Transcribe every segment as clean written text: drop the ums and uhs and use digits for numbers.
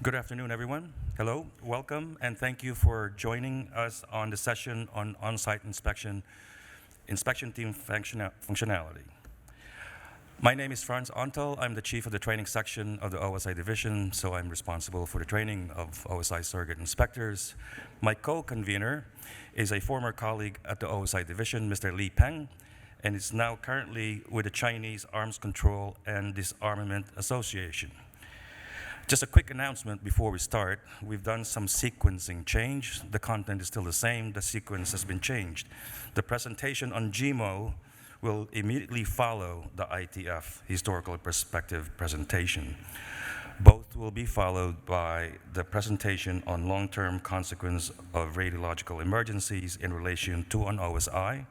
Good afternoon, everyone. Hello, welcome, and thank you for joining us on the session on on-site inspection team functionality. My name is Franz Ontel. I'm the chief of the training section of the OSI division, so I'm responsible for the training of OSI surrogate inspectors. My co-convener is a former colleague at the OSI division, Mr. Li Peng, and is now currently with the Chinese Arms Control and Disarmament Association. Just a quick announcement before we start. We've done some sequencing change. The content is still the same. The sequence has been changed. The presentation on GIMO will immediately follow the ITF historical perspective presentation. Both will be followed by the presentation on long-term consequence of radiological emergencies in relation to an OSI,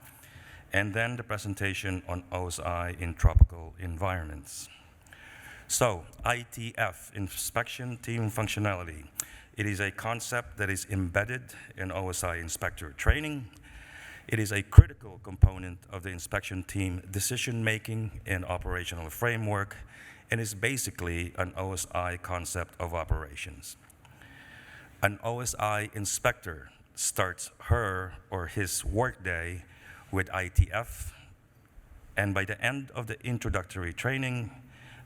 and then the presentation on OSI in tropical environments. So, ITF, Inspection Team Functionality. It is a concept that is embedded in OSI inspector training. It is a critical component of the inspection team decision-making and operational framework, and is basically an OSI concept of operations. An OSI inspector starts her or his workday with ITF, and by the end of the introductory training,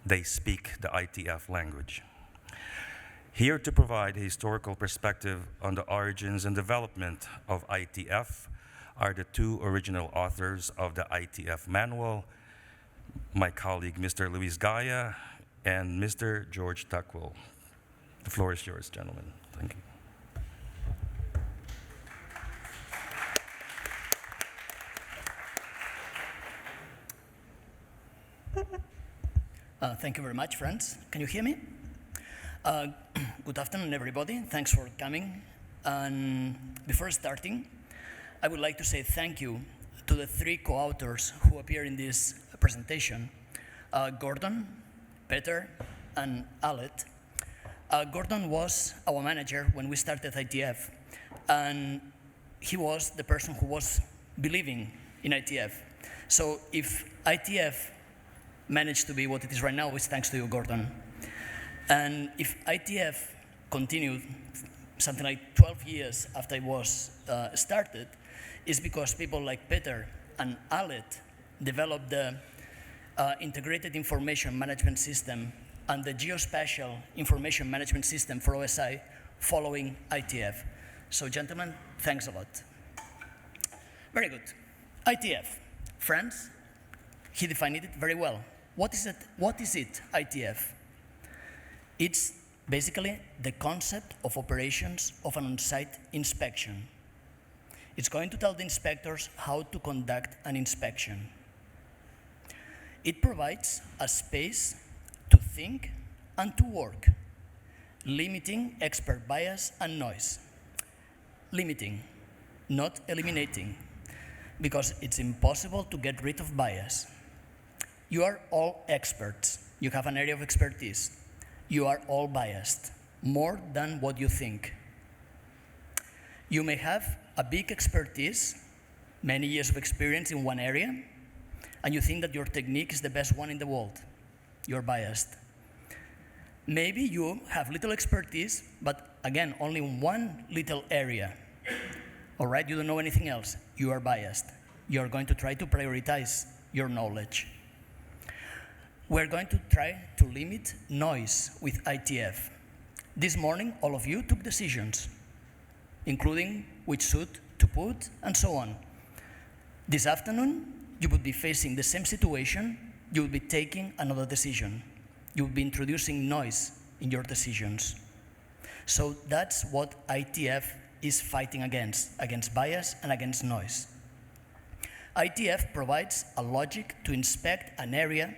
they speak the ITF language. Here to provide a historical perspective on the origins and development of ITF are the two original authors of the ITF manual, my colleague Mr. Luis Gaia and Mr. George Tuckwell. The floor is yours, gentlemen. Thank you. Thank you very much, friends. Can you hear me? Good afternoon, everybody. Thanks for coming. And before starting, I would like to say thank you to the three co-authors who appear in this presentation, Gordon, Peter, and Alet. Gordon was our manager when we started ITF, and he was the person who was believing in ITF. So if ITF managed to be what it is right now, it's thanks to you, Gordon. And if ITF continued something like 12 years after it was started, it's because people like Peter and Alet developed the integrated information management system and the geospatial information management system for OSI following ITF. So gentlemen, thanks a lot. Very good. ITF. Franz, he defined it very well. What is it, ITF? It's basically the concept of operations of an on-site inspection. It's going to tell the inspectors how to conduct an inspection. It provides a space to think and to work, limiting expert bias and noise. Limiting, not eliminating, because it's impossible to get rid of bias. You are all experts. You have an area of expertise. You are all biased, more than what you think. You may have a big expertise, many years of experience in one area, and you think that your technique is the best one in the world. You're biased. Maybe you have little expertise, but again, only in one little area. All right, you don't know anything else. You are biased. You're going to try to prioritize your knowledge. We're going to try to limit noise with ITF. This morning, all of you took decisions, including which suit to put and so on. This afternoon, you would be facing the same situation. You would be taking another decision. You would be introducing noise in your decisions. So that's what ITF is fighting against bias and against noise. ITF provides a logic to inspect an area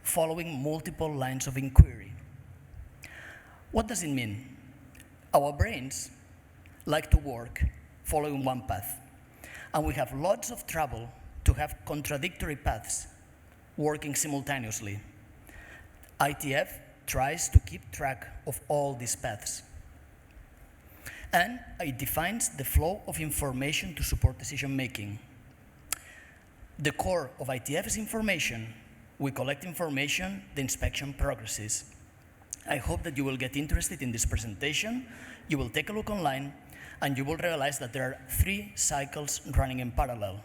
following multiple lines of inquiry. What does it mean? Our brains like to work following one path, and we have lots of trouble to have contradictory paths working simultaneously. ITF tries to keep track of all these paths, and it defines the flow of information to support decision making. The core of ITF is information. We collect information, the inspection progresses. I hope that you will get interested in this presentation, you will take a look online, and you will realize that there are 3 cycles running in parallel.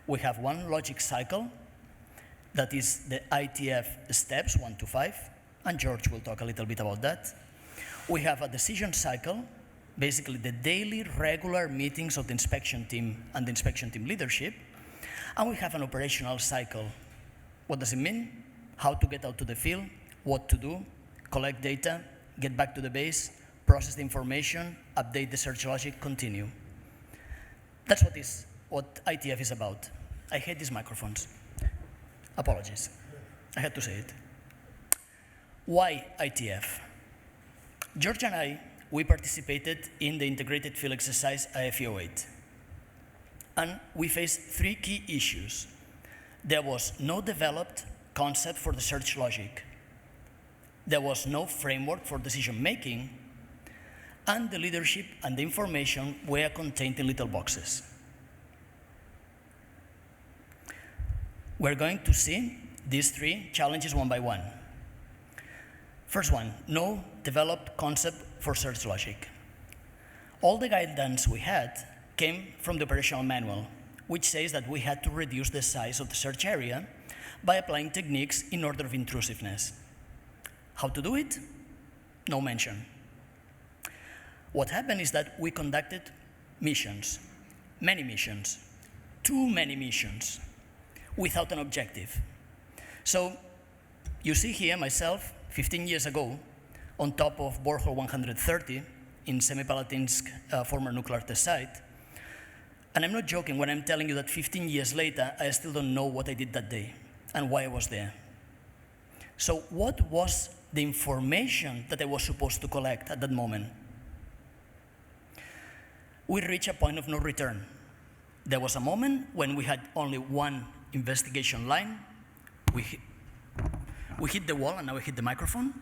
We have one logic cycle, that is the ITF steps 1 to 5, and George will talk a little bit about that. We have a decision cycle, basically the daily regular meetings of the inspection team and the inspection team leadership, and we have an operational cycle. What does it mean? How to get out to the field, what to do, collect data, get back to the base, process the information, update the search logic, continue. That's what ITF is about. I hate these microphones. Apologies. I had to say it. Why ITF? George and I, we participated in the integrated field exercise IFE08. And we faced 3 key issues. There was no developed concept for the search logic. There was no framework for decision making, and the leadership and the information were contained in little boxes. We're going to see these 3 challenges one by one. First one, no developed concept for search logic. All the guidance we had came from the operational manual, which says that we had to reduce the size of the search area by applying techniques in order of intrusiveness. How to do it? No mention. What happened is that we conducted missions, many missions, too many missions, without an objective. So you see here myself, 15 years ago, on top of borehole 130 in Semipalatinsk former nuclear test site. And I'm not joking when I'm telling you that 15 years later, I still don't know what I did that day and why I was there. So what was the information that I was supposed to collect at that moment? We reached a point of no return. There was a moment when we had only one investigation line. We hit the wall, and now we hit the microphone.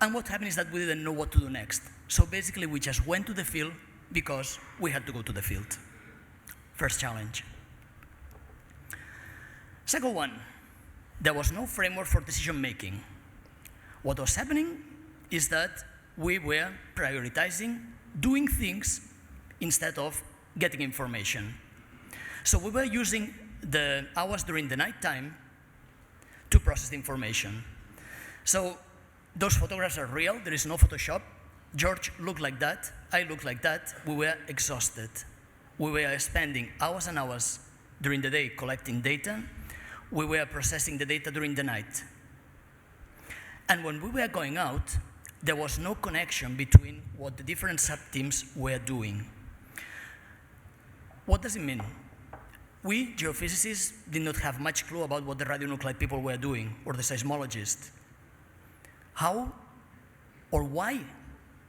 And what happened is that we didn't know what to do next. So basically, we just went to the field because we had to go to the field. First challenge. Second one, there was no framework for decision making. What was happening is that we were prioritizing doing things instead of getting information. So we were using the hours during the night time to process the information. So those photographs are real, there is no Photoshop. George looked like that, I looked like that. We were exhausted. We were spending hours and hours during the day collecting data. We were processing the data during the night. And when we were going out, there was no connection between what the different sub-teams were doing. What does it mean? We, geophysicists, did not have much clue about what the radionuclide people were doing, or the seismologists. How or why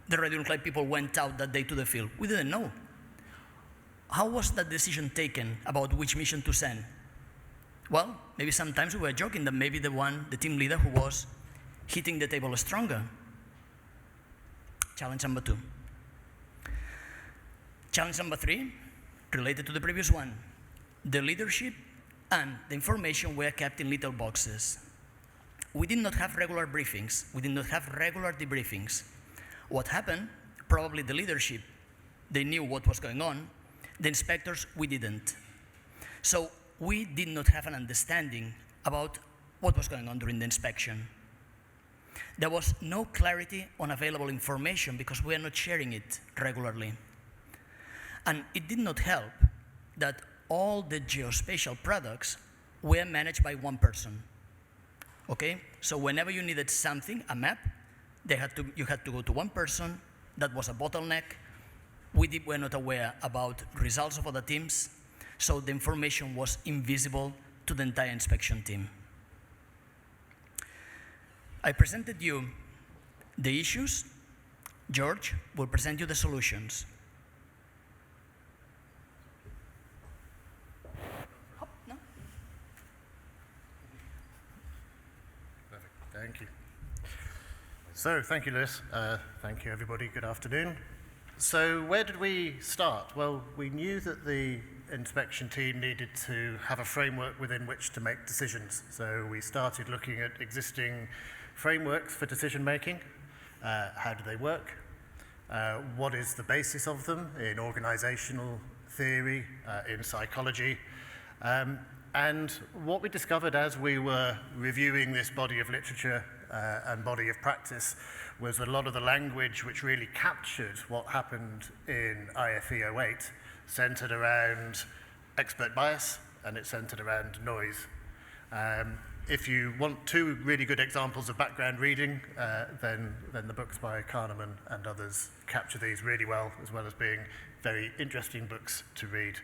the radionuclide people went out that day to the field? We didn't know. How was that decision taken about which mission to send? Well, maybe sometimes we were joking that maybe the team leader who was hitting the table stronger. Challenge number 2. Challenge number 3, related to the previous one. The leadership and the information were kept in little boxes. We did not have regular briefings. We did not have regular debriefings. What happened? Probably the leadership, they knew what was going on. The inspectors, we didn't. So we did not have an understanding about what was going on during the inspection. There was no clarity on available information because we are not sharing it regularly. And it did not help that all the geospatial products were managed by one person. Okay? So whenever you needed something, a map, you had to go to one person. That was a bottleneck. We were not aware about results of other teams, so the information was invisible to the entire inspection team. I presented you the issues. George will present you the solutions. No? Perfect. Thank you. So, thank you, Liz. Thank you, everybody. Good afternoon. So, where did we start? Well, we knew that the inspection team needed to have a framework within which to make decisions. So, we started looking at existing frameworks for decision making. How do they work? What is the basis of them in organizational theory, in psychology? And what we discovered as we were reviewing this body of literature and body of practice was a lot of the language which really captured what happened in IFE 08 centered around expert bias, and it centered around noise. If you want two really good examples of background reading, then the books by Kahneman and others capture these really well as being very interesting books to read.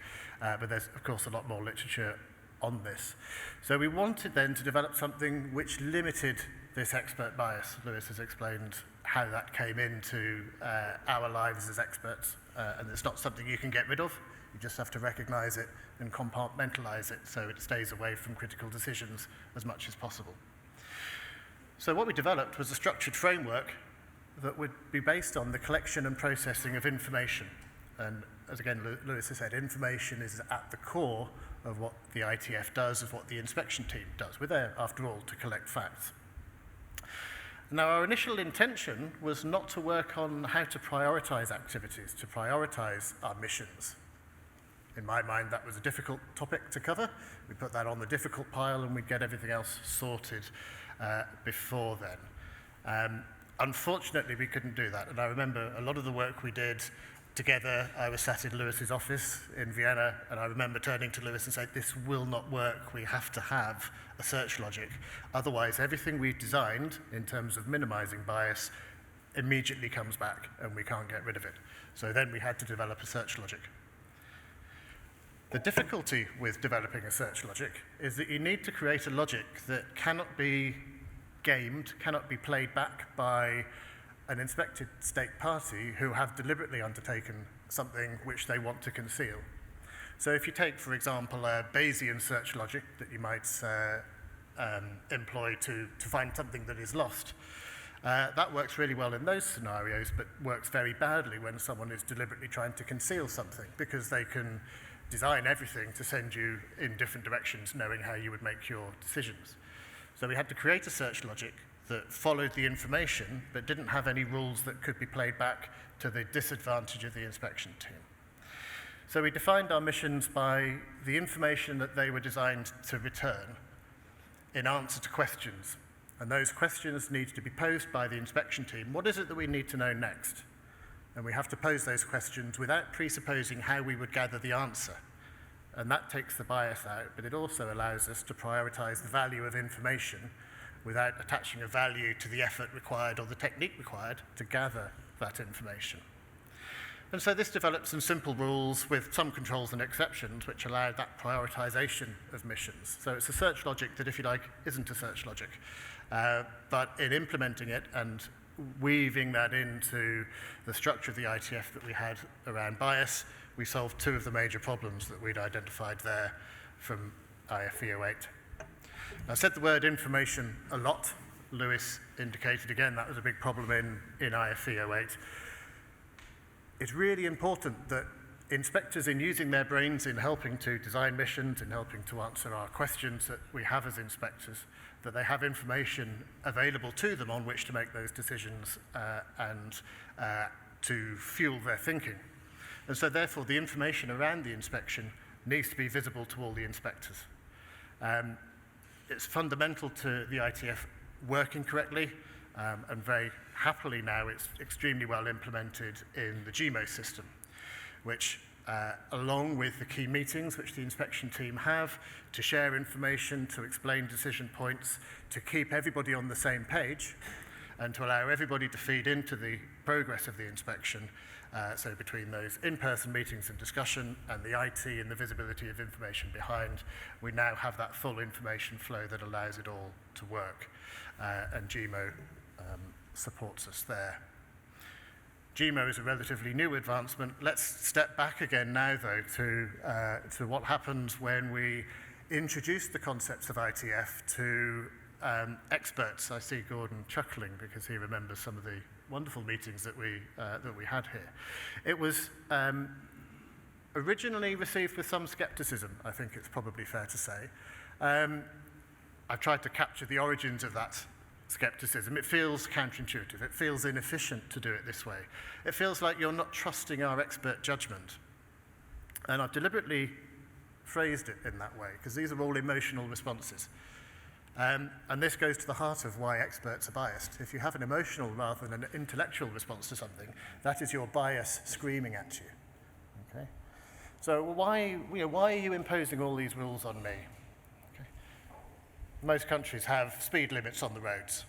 But there's, of course, a lot more literature on this. So we wanted then to develop something which limited this expert bias. Lewis has explained how that came into our lives as experts, and it's not something you can get rid of. You just have to recognize it and compartmentalize it so it stays away from critical decisions as much as possible. So what we developed was a structured framework that would be based on the collection and processing of information. And as again, Lewis has said, information is at the core of what the ITF does, of what the inspection team does. We're there, after all, to collect facts. Now, our initial intention was not to work on how to prioritize activities, to prioritize our missions. In my mind, that was a difficult topic to cover. We put that on the difficult pile and we'd get everything else sorted before then. Unfortunately, we couldn't do that. And I remember a lot of the work we did together, I was sat in Lewis's office in Vienna, and I remember turning to Lewis and saying, this will not work. We have to have a search logic. Otherwise, everything we've designed in terms of minimizing bias immediately comes back and we can't get rid of it. So then we had to develop a search logic. The difficulty with developing a search logic is that you need to create a logic that cannot be gamed, cannot be played back by an inspected state party who have deliberately undertaken something which they want to conceal. So if you take, for example, a Bayesian search logic that you might employ to find something that is lost, that works really well in those scenarios, but works very badly when someone is deliberately trying to conceal something, because they can design everything to send you in different directions, knowing how you would make your decisions. So we had to create a search logic that followed the information, but didn't have any rules that could be played back to the disadvantage of the inspection team. So we defined our missions by the information that they were designed to return in answer to questions. And those questions need to be posed by the inspection team. What is it that we need to know next? And we have to pose those questions without presupposing how we would gather the answer. And that takes the bias out, but it also allows us to prioritize the value of information without attaching a value to the effort required or the technique required to gather that information. And so this developed some simple rules with some controls and exceptions which allowed that prioritization of missions. So it's a search logic that, if you like, isn't a search logic. But in implementing it and weaving that into the structure of the ITF that we had around bias, we solved two of the major problems that we'd identified there from IFE 08. I said the word information a lot. Lewis indicated again that was a big problem in IFE 08. It's really important that inspectors, in using their brains in helping to design missions, in helping to answer our questions that we have as inspectors, that they have information available to them on which to make those decisions and to fuel their thinking. And so therefore the information around the inspection needs to be visible to all the inspectors. It's fundamental to the ITF working correctly, and very happily now it's extremely well implemented in the GIMO system, which along with the key meetings which the inspection team have to share information, to explain decision points, to keep everybody on the same page, and to allow everybody to feed into the progress of the inspection, so between those in-person meetings and discussion and the IT and the visibility of information behind, we now have that full information flow that allows it all to work, and GIMO supports us there. GIMO is a relatively new advancement. Let's step back again now, though, to what happens when we introduce the concepts of ITF to experts. I see Gordon chuckling because he remembers some of the wonderful meetings that we had here. It was originally received with some skepticism, I think it's probably fair to say. I've tried to capture the origins of that skepticism. It feels counterintuitive. It feels inefficient to do it this way. It feels like you're not trusting our expert judgment. And I've deliberately phrased it in that way, because these are all emotional responses. And this goes to the heart of why experts are biased. If you have an emotional rather than an intellectual response to something, that is your bias screaming at you. Okay? So why are you imposing all these rules on me? Okay. Most countries have speed limits on the roads.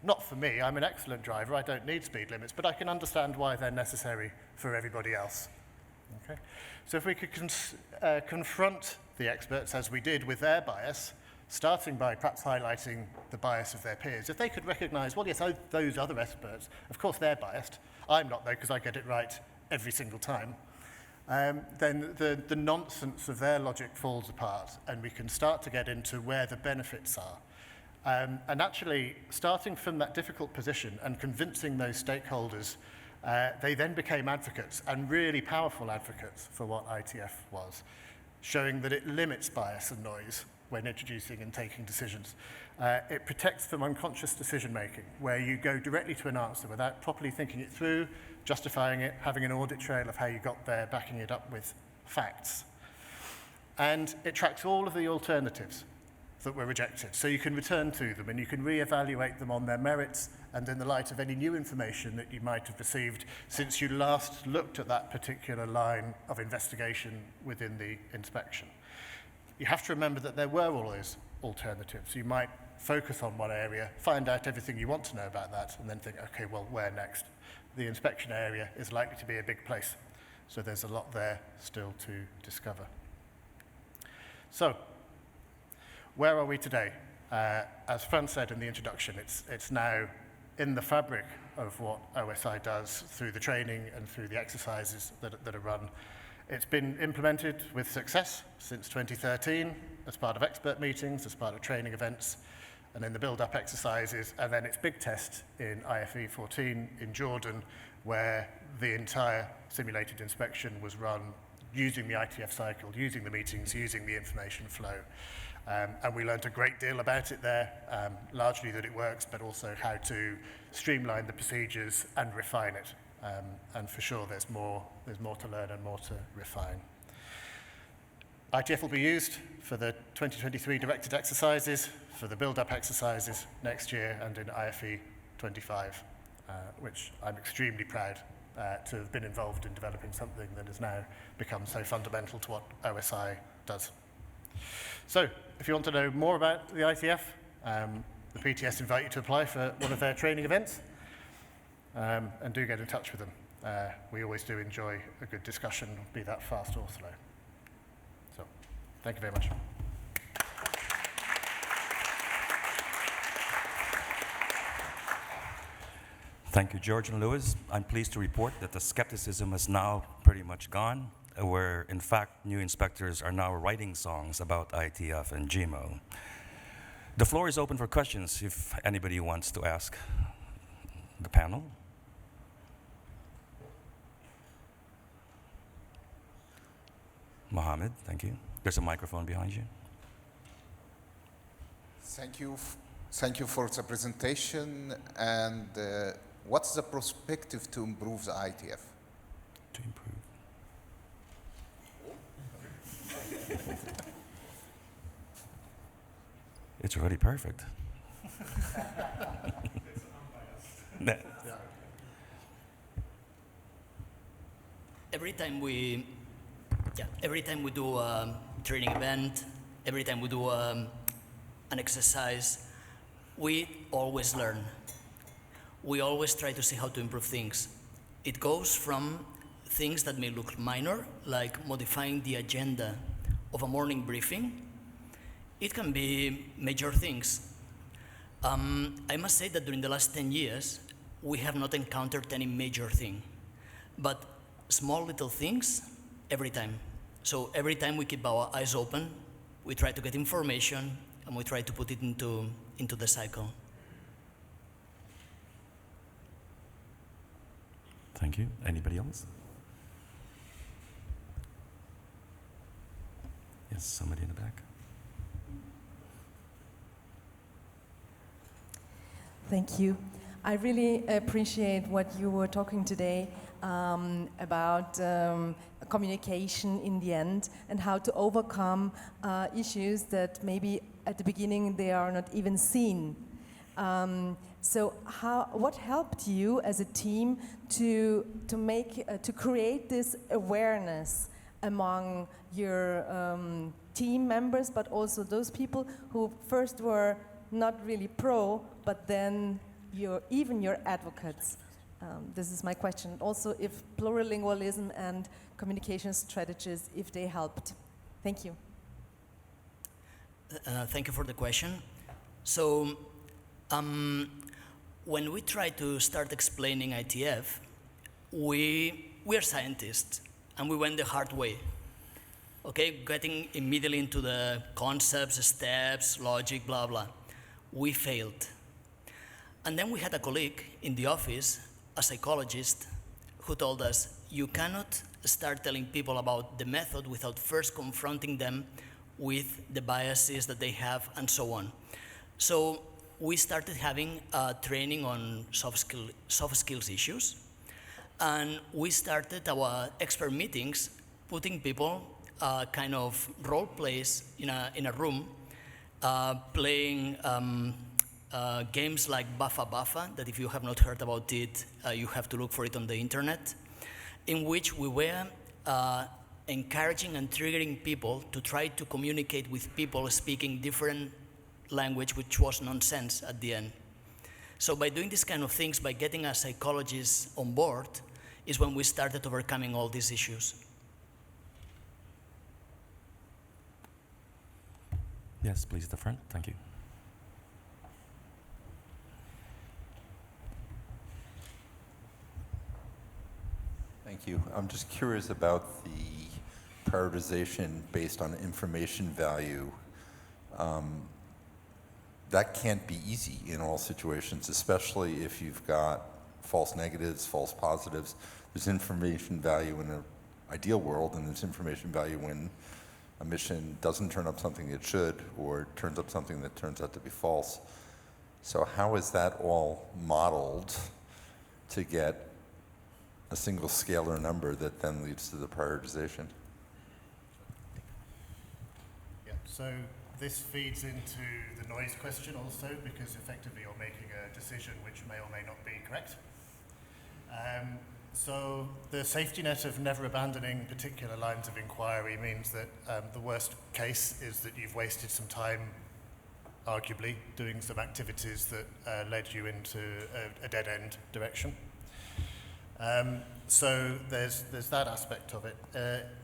Not for me, I'm an excellent driver, I don't need speed limits, but I can understand why they're necessary for everybody else. Okay? So if we could confront the experts as we did with their bias, starting by perhaps highlighting the bias of their peers, if they could recognize, well, yes, those other experts, of course they're biased, I'm not though, because I get it right every single time, then the nonsense of their logic falls apart, and we can start to get into where the benefits are. And actually, starting from that difficult position and convincing those stakeholders, they then became advocates, and really powerful advocates for what ITF was, showing that it limits bias and noise when introducing and taking decisions. It protects from unconscious decision-making, where you go directly to an answer without properly thinking it through, justifying it, having an audit trail of how you got there, backing it up with facts. And it tracks all of the alternatives that were rejected, so you can return to them and you can re-evaluate them on their merits and in the light of any new information that you might have received since you last looked at that particular line of investigation within the inspection. You have to remember that there were all those alternatives. You might focus on one area, find out everything you want to know about that, and then think, okay, well, where next? The inspection area is likely to be a big place, so there's a lot there still to discover. So, where are we today? As Prinz said in the introduction, it's now in the fabric of what OSI does through the training and through the exercises that are run. It's been implemented with success since 2013 as part of expert meetings, as part of training events, and in the build-up exercises, and then its big test in IFE 14 in Jordan, where the entire simulated inspection was run using the ITF cycle, using the meetings, using the information flow. And we learned a great deal about it there, largely that it works, but also how to streamline the procedures and refine it. And for sure, there's more to learn and more to refine. ITF will be used for the 2023 directed exercises, for the build-up exercises next year, and in IFE 25, which I'm extremely proud to have been involved in developing something that has now become so fundamental to what OSI does. So, if you want to know more about the ITF, the PTS invite you to apply for one of their training events, and do get in touch with them. We always do enjoy a good discussion, be that fast or slow. So, thank you very much. Thank you, George and Lewis. I'm pleased to report that the skepticism is now pretty much gone, where in fact new inspectors are now writing songs about ITF and GIMO. The floor is open for questions if anybody wants to ask the panel. Mohammed, thank you. There's a microphone behind you. Thank you for the presentation. And what's the perspective to improve the ITF? To improve. It's already perfect. Every time we do a training event, every time we do an exercise, we always learn. We always try to see how to improve things. It goes from things that may look minor, like modifying the agenda of a morning briefing. It can be major things. I must say that during the last 10 years, we have not encountered any major thing, but small little things every time. So every time we keep our eyes open, we try to get information, and we try to put it into the cycle. Thank you. Anybody else? Yes, somebody in the back. Thank you. I really appreciate what you were talking today about communication in the end and how to overcome issues that maybe at the beginning they are not even seen. So what helped you as a team to create this awareness among your team members, but also those people who first were not really pro, but then even your advocates? This is my question. Also, if plurilingualism and communication strategies, if they helped. Thank you. Thank you for the question. So, when we try to start explaining ITF, we are scientists, and we went the hard way. Okay, getting immediately into the concepts, steps, logic, blah, blah. We failed. And then we had a colleague in the office, a psychologist, who told us, you cannot start telling people about the method without first confronting them with the biases that they have and so on. So we started having training on soft skills issues, and we started our expert meetings putting people kind of role plays in a room, playing games like Bafa Bafa, that if you have not heard about it, you have to look for it on the internet, in which we were encouraging and triggering people to try to communicate with people speaking different language, which was nonsense at the end. So by doing these kind of things, by getting a psychologist on board, is when we started overcoming all these issues. Yes, please, the front. Thank you. Thank you. I'm just curious about the prioritization based on information value. That can't be easy in all situations, especially if you've got false negatives, false positives. There's information value in an ideal world, and there's information value when a mission doesn't turn up something it should, or turns up something that turns out to be false. So how is that all modeled to get a single scalar number that then leads to the prioritization? Yeah, so this feeds into the noise question also, because effectively you're making a decision which may or may not be correct. So the safety net of never abandoning particular lines of inquiry means that the worst case is that you've wasted some time, arguably, doing some activities that led you into a dead-end direction. So there's that aspect of it.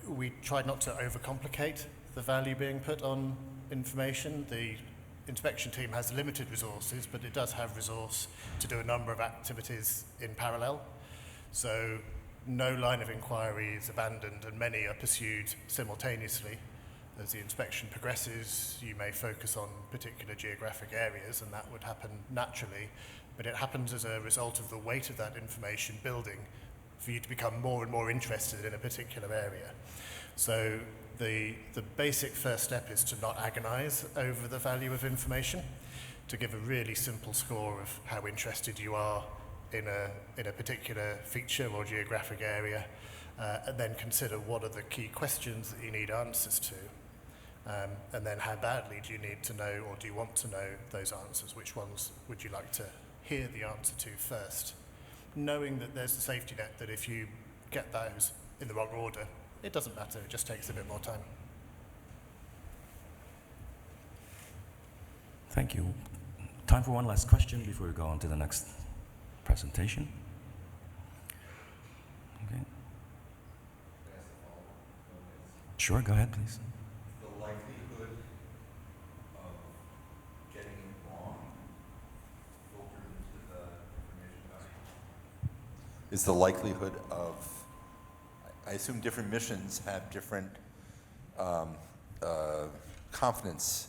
We tried not to overcomplicate the value being put on information. The inspection team has limited resources, but it does have resource to do a number of activities in parallel. So no line of inquiry is abandoned, and many are pursued simultaneously. As the inspection progresses, you may focus on particular geographic areas, and that would happen naturally, but it happens as a result of the weight of that information building for you to become more and more interested in a particular area. So the basic first step is to not agonize over the value of information, to give a really simple score of how interested you are in a particular feature or geographic area, and then consider what are the key questions that you need answers to, and then how badly do you need to know, or do you want to know those answers? Which ones would you like to hear the answer to first? Knowing that there's a safety net that if you get those in the wrong order, it doesn't matter, it just takes a bit more time. Thank you. Time for one last question before we go on to the next presentation. Okay. Sure, go ahead, please. The likelihood of getting it wrong filtered into the information value? Is the likelihood of, I assume different missions have different confidence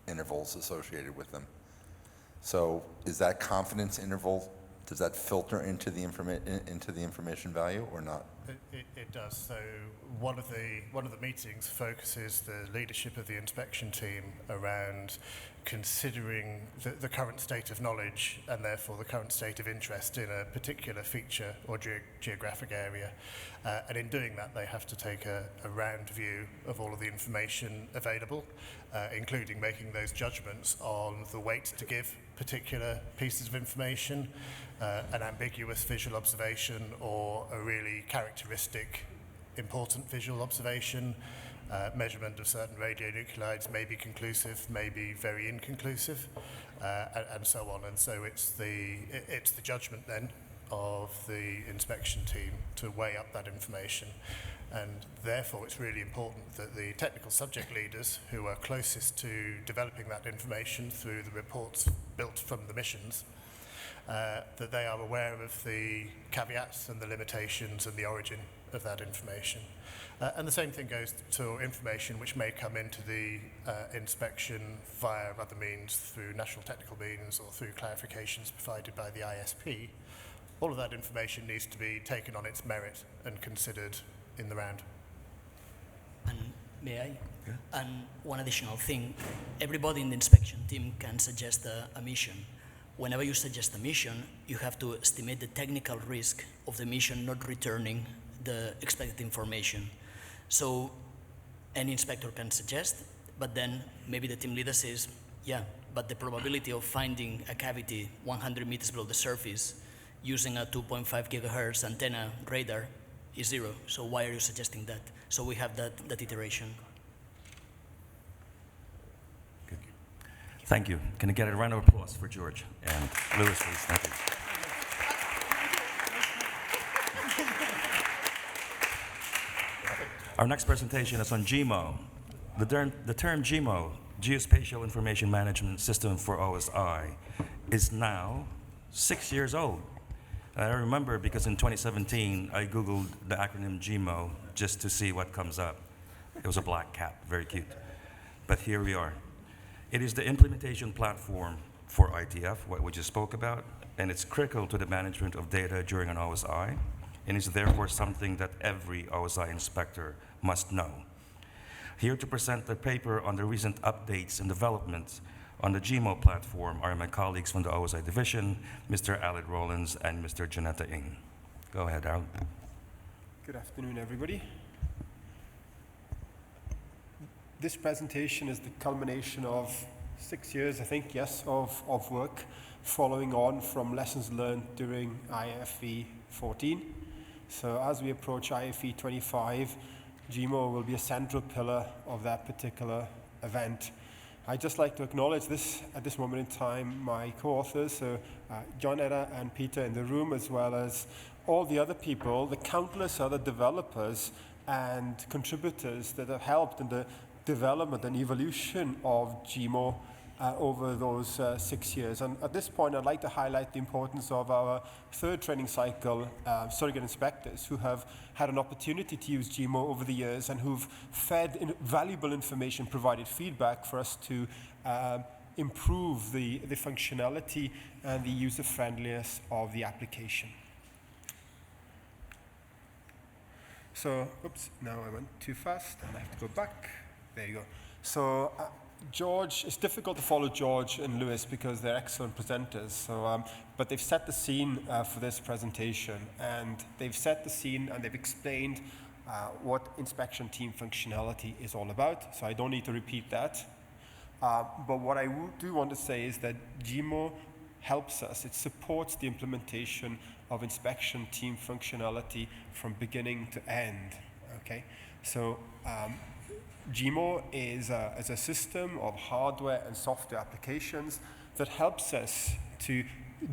intervals associated with them. So is that confidence interval, does that filter into the information value or not It does. So one of the meetings focuses the leadership of the inspection team around considering the current state of knowledge and therefore the current state of interest in a particular feature or geographic area. And in doing that, they have to take a round view of all of the information available, including making those judgments on the weight to give particular pieces of information, an ambiguous visual observation or a really characteristic important visual observation. Measurement of certain radionuclides may be conclusive, may be very inconclusive, and so on. And so it's the judgment then of the inspection team to weigh up that information. And therefore it's really important that the technical subject leaders who are closest to developing that information through the reports built from the missions, that they are aware of the caveats and the limitations and the origin of that information. And the same thing goes to information which may come into the inspection via other means, through national technical means or through clarifications provided by the ISP. All of that information needs to be taken on its merit and considered in the round. And may I? Yeah. And one additional thing, everybody in the inspection team can suggest a mission. Whenever you suggest a mission, you have to estimate the technical risk of the mission not returning the expected information. So any inspector can suggest, but then maybe the team leader says, yeah, but the probability of finding a cavity 100 meters below the surface using a 2.5 gigahertz antenna radar is 0. So why are you suggesting that? So we have that iteration. Good. Thank you. Can I get a round of applause for George and Lewis, please? Thank you. Our next presentation is on GIMO. The term GIMO, Geospatial Information Management System for OSI, is now 6 years old. I remember because in 2017, I Googled the acronym GIMO just to see what comes up. It was a black cat, very cute. But here we are. It is the implementation platform for ITF, what we just spoke about, and it's critical to the management of data during an OSI, and is therefore something that every OSI inspector must know. Here to present the paper on the recent updates and developments on the GIMO platform are my colleagues from the OSI division, Mr. Alid Rowlands and Mr. Janetta Ng. Go ahead, Al. Good afternoon, everybody. This presentation is the culmination of 6 years, I think, yes, of work following on from lessons learned during IFE 14. So as we approach IFE 25, GIMO will be a central pillar of that particular event. I'd just like to acknowledge this at this moment in time, my co-authors, so John Edda and Peter in the room, as well as all the other people, the countless other developers and contributors that have helped in the development and evolution of GIMO over those 6 years. And at this point, I'd like to highlight the importance of our third training cycle surrogate inspectors who have had an opportunity to use GIMO over the years and who've fed valuable information, provided feedback for us to improve the functionality and the user-friendliness of the application. So, oops, now I went too fast and I have to go back. There you go. So, George, it's difficult to follow George and Lewis because they're excellent presenters. So, but they've set the scene for this presentation, and they've set the scene and they've explained what inspection team functionality is all about. So I don't need to repeat that. But what I do want to say is that GIMO helps us. It supports the implementation of inspection team functionality from beginning to end. Okay, so. GIMO is a system of hardware and software applications that helps us to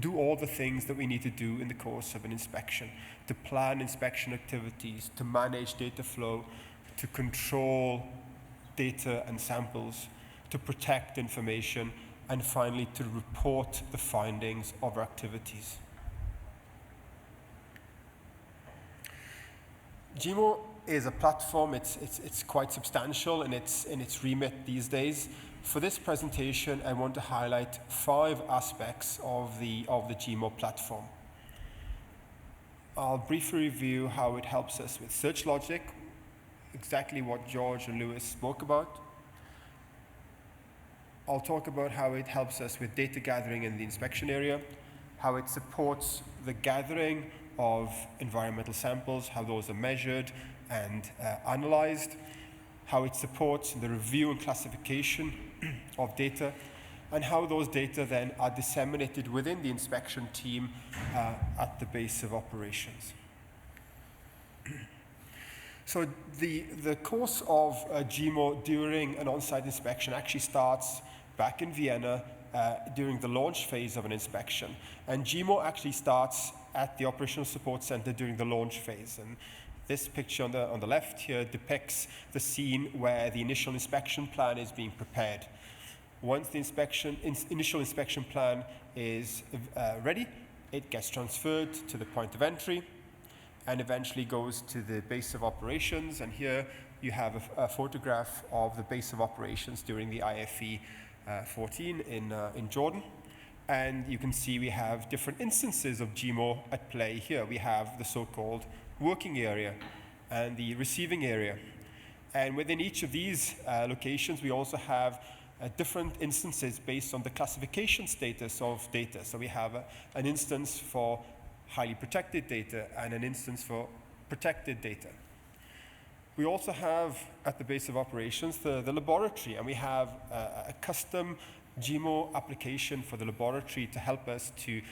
do all the things that we need to do in the course of an inspection, to plan inspection activities, to manage data flow, to control data and samples, to protect information, and finally to report the findings of our activities. GIMO is a platform. It's quite substantial in its remit these days. For this presentation, I want to highlight 5 aspects of the GIMO platform. I'll briefly review how it helps us with search logic, exactly what George and Lewis spoke about. I'll talk about how it helps us with data gathering in the inspection area, how it supports the gathering of environmental samples, how those are measured and analyzed, how it supports the review and classification of data, and how those data then are disseminated within the inspection team at the base of operations. So the course of GIMO during an on-site inspection actually starts back in Vienna during the launch phase of an inspection. And GIMO actually starts at the Operational Support Center during the launch phase. And this picture on the left here depicts the scene where the initial inspection plan is being prepared. Once the initial inspection plan is ready, it gets transferred to the point of entry and eventually goes to the base of operations. And here you have a photograph of the base of operations during the IFE 14 in Jordan. And you can see we have different instances of GIMO at play here. We have the so-called working area and the receiving area. And within each of these locations, we also have different instances based on the classification status of data. So we have an instance for highly protected data and an instance for protected data. We also have, at the base of operations, the laboratory, and we have a custom GIMO application for the laboratory to help us to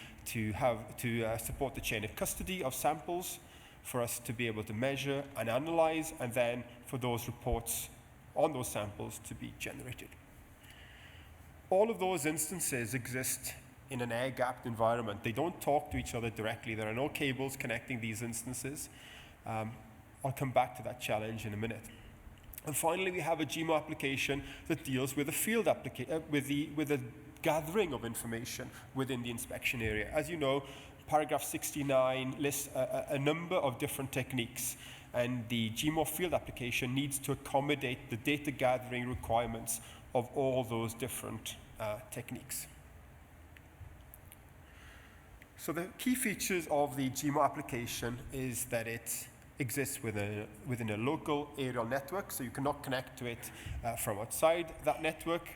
support the chain of custody of samples, for us to be able to measure and analyze, and then for those reports on those samples to be generated. All of those instances exist in an air-gapped environment. They don't talk to each other directly. There are no cables connecting these instances. I'll come back to that challenge in a minute. And finally, we have a GIMO application that deals with the field with the gathering of information within the inspection area. As you know, paragraph 69 lists a number of different techniques, and the GIMO field application needs to accommodate the data gathering requirements of all those different techniques. So the key features of the GIMO application is that it exists within a local aerial network, so you cannot connect to it from outside that network.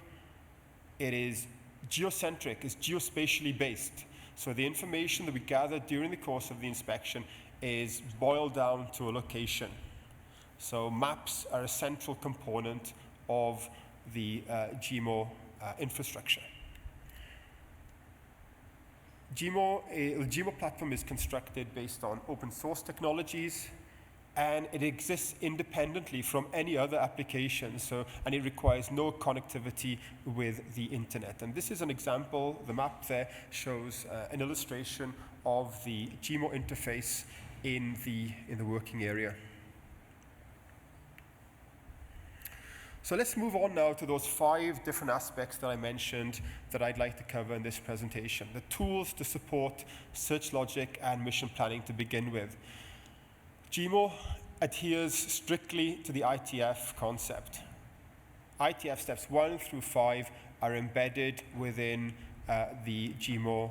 It is geocentric, it's geospatially based. So the information that we gather during the course of the inspection is boiled down to a location. So maps are a central component of the GIMO infrastructure. The GIMO platform is constructed based on open source technologies, and it exists independently from any other application, and it requires no connectivity with the internet. And this is an example. The map there shows an illustration of the GIMO interface in the working area. So let's move on now to those 5 different aspects that I mentioned that I'd like to cover in this presentation. The tools to support search logic and mission planning to begin with. GIMO adheres strictly to the ITF concept. ITF steps 1 through 5 are embedded within the GIMO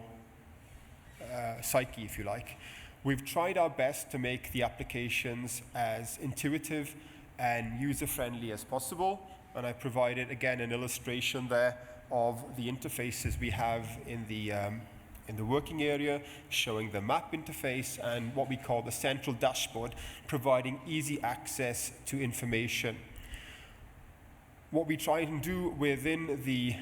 psyche, if you like. We've tried our best to make the applications as intuitive and user-friendly as possible, and I provided again an illustration there of the interfaces we have in the working area, showing the map interface and what we call the central dashboard, providing easy access to information. What we try and do within the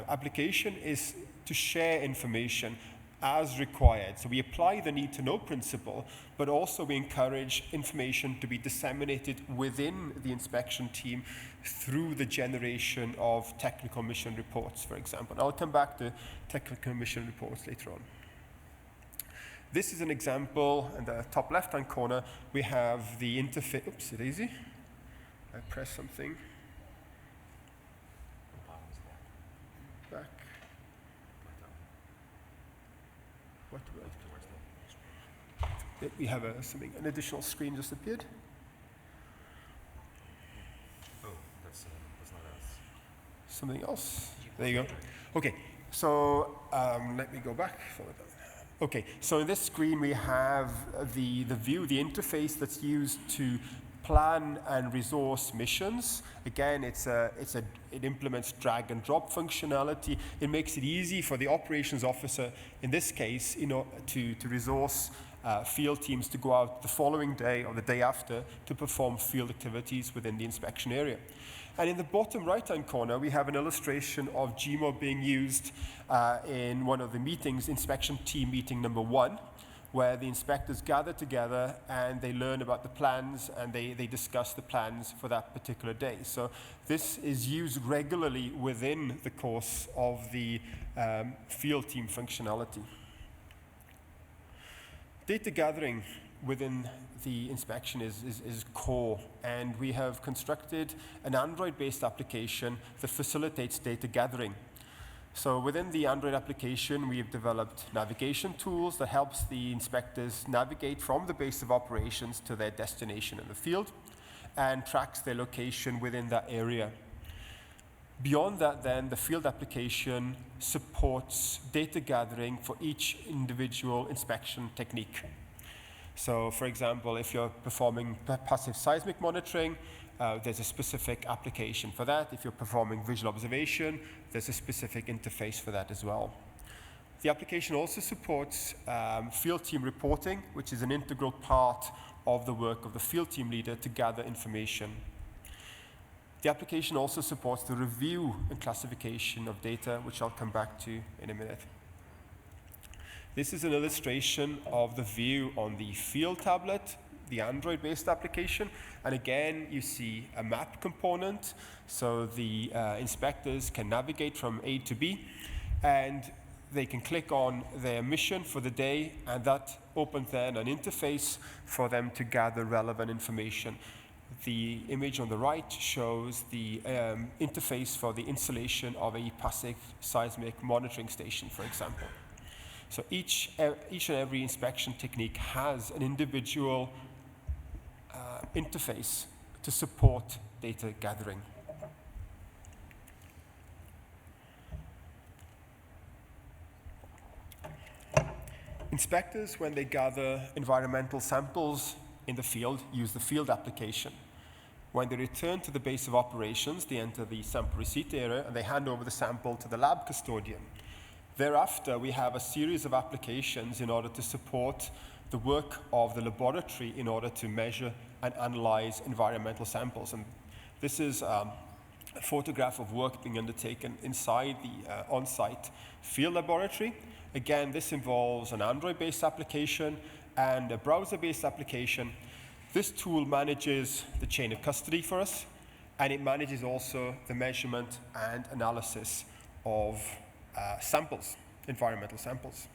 application is to share information as required. So we apply the need to know principle, but also we encourage information to be disseminated within the inspection team through the generation of technical mission reports, for example. And I'll come back to technical mission reports later on. This is an example. In the top left-hand corner, we have the interface. Oops, daisy. I press something. Back. What do we have an additional screen just appeared. Oh, that's not us. Something else. There you go. Okay, so let me go back. Okay, so in this screen we have the view, the interface that's used to plan and resource missions. Again, it implements drag and drop functionality. It makes it easy for the operations officer, in this case, to resource field teams to go out the following day or the day after to perform field activities within the inspection area. And in the bottom right-hand corner, we have an illustration of GIMO being used in one of the meetings, inspection team meeting number 1, where the inspectors gather together and they learn about the plans and they discuss the plans for that particular day. So this is used regularly within the course of the field team functionality. Data gathering within the inspection is core, and we have constructed an Android-based application that facilitates data gathering. So within the Android application, we have developed navigation tools that helps the inspectors navigate from the base of operations to their destination in the field and tracks their location within that area. Beyond that, then, the field application supports data gathering for each individual inspection technique. So, for example, if you're performing passive seismic monitoring, there's a specific application for that. If you're performing visual observation, there's a specific interface for that as well. The application also supports field team reporting, which is an integral part of the work of the field team leader to gather information. The application also supports the review and classification of data, which I'll come back to in a minute. This is an illustration of the view on the field tablet, the Android-based application. And again, you see a map component. So the inspectors can navigate from A to B, and they can click on their mission for the day, and that opens then an interface for them to gather relevant information. The image on the right shows the interface for the installation of a passive seismic monitoring station, for example. So each and every inspection technique has an individual interface to support data gathering. Inspectors, when they gather environmental samples in the field, use the field application. When they return to the base of operations, they enter the sample receipt area and they hand over the sample to the lab custodian. Thereafter, we have a series of applications in order to support the work of the laboratory in order to measure and analyze environmental samples. And this is a photograph of work being undertaken inside the on-site field laboratory. Again, this involves an Android-based application and a browser-based application. This tool manages the chain of custody for us, and it manages also the measurement and analysis of samples, environmental samples.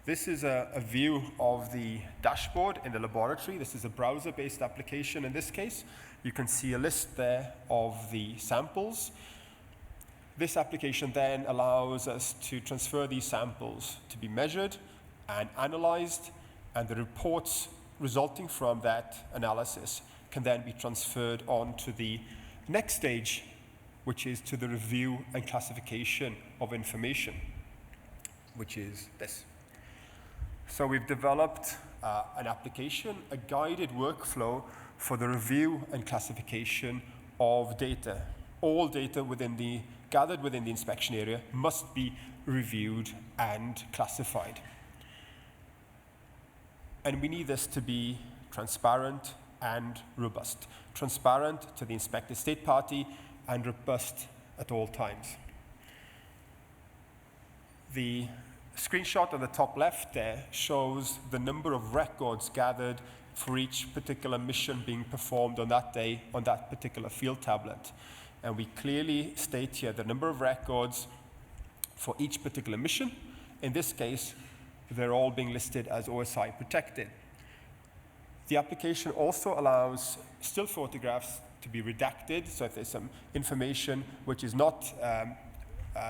This is a view of the dashboard in the laboratory. This is a browser-based application in this case. You can see a list there of the samples. This application then allows us to transfer these samples to be measured and analyzed, and the reports resulting from that analysis can then be transferred on to the next stage, which is to the review and classification of information, which is this. So we've developed an application, a guided workflow for the review and classification of data. All data gathered within the inspection area must be reviewed and classified. And we need this to be transparent and robust. Transparent to the inspected state party and robust at all times. The screenshot on the top left there shows the number of records gathered for each particular mission being performed on that day on that particular field tablet. And we clearly state here the number of records for each particular mission. In this case, they're all being listed as OSI protected. The application also allows still photographs to be redacted, so if there's some information which is not,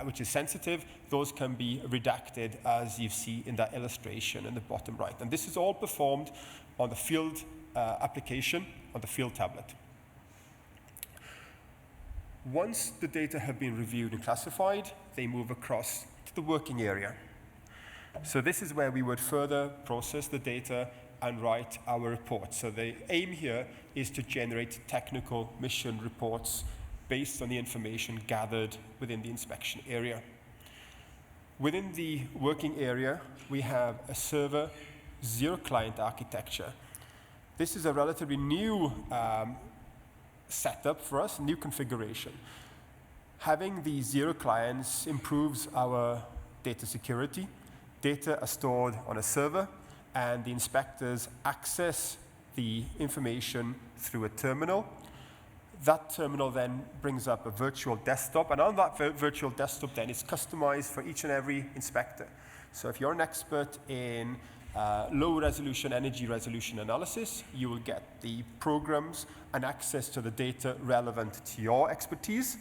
which is sensitive, those can be redacted, as you see in that illustration in the bottom right. And this is all performed on the field application, on the field tablet. Once the data have been reviewed and classified, they move across to the working area. So this is where we would further process the data and write our reports. So the aim here is to generate technical mission reports based on the information gathered within the inspection area. Within the working area, we have a server zero client architecture. This is a relatively new setup for us, new configuration. Having the zero clients improves our data security. Data are stored on a server, and the inspectors access the information through a terminal. That terminal then brings up a virtual desktop, and on that virtual desktop then is customized for each and every inspector. So if you're an expert in low resolution energy resolution analysis, you will get the programs and access to the data relevant to your expertise.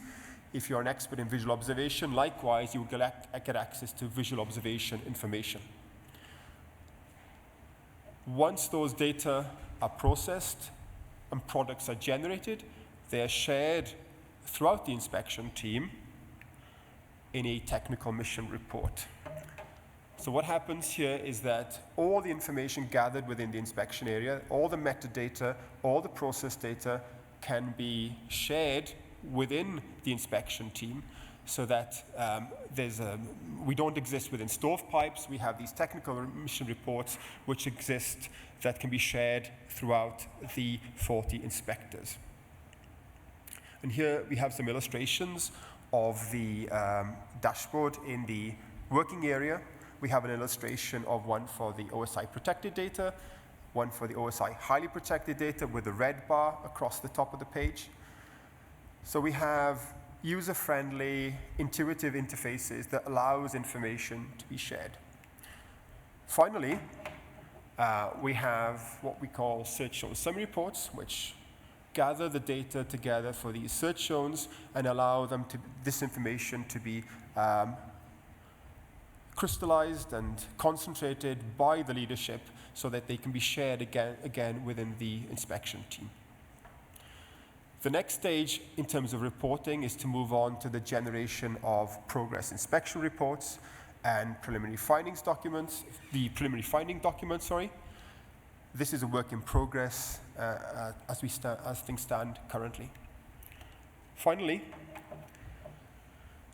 If you're an expert in visual observation, likewise, you will get access to visual observation information. Once those data are processed and products are generated, they are shared throughout the inspection team in a technical mission report. So what happens here is that all the information gathered within the inspection area, all the metadata, all the process data can be shared within the inspection team so that we don't exist within stovepipes. We have these technical mission reports which exist that can be shared throughout the 40 inspectors. And here we have some illustrations of the dashboard in the working area. We have an illustration of one for the OSI protected data, one for the OSI highly protected data with the red bar across the top of the page. So we have user-friendly, intuitive interfaces that allows information to be shared. Finally, we have what we call search zone summary reports, which gather the data together for these search zones and allow them this information to be crystallized and concentrated by the leadership so that they can be shared again within the inspection team. The next stage in terms of reporting is to move on to the generation of progress inspection reports and preliminary findings documents, the preliminary finding document, sorry. This is a work in progress as things stand currently. Finally,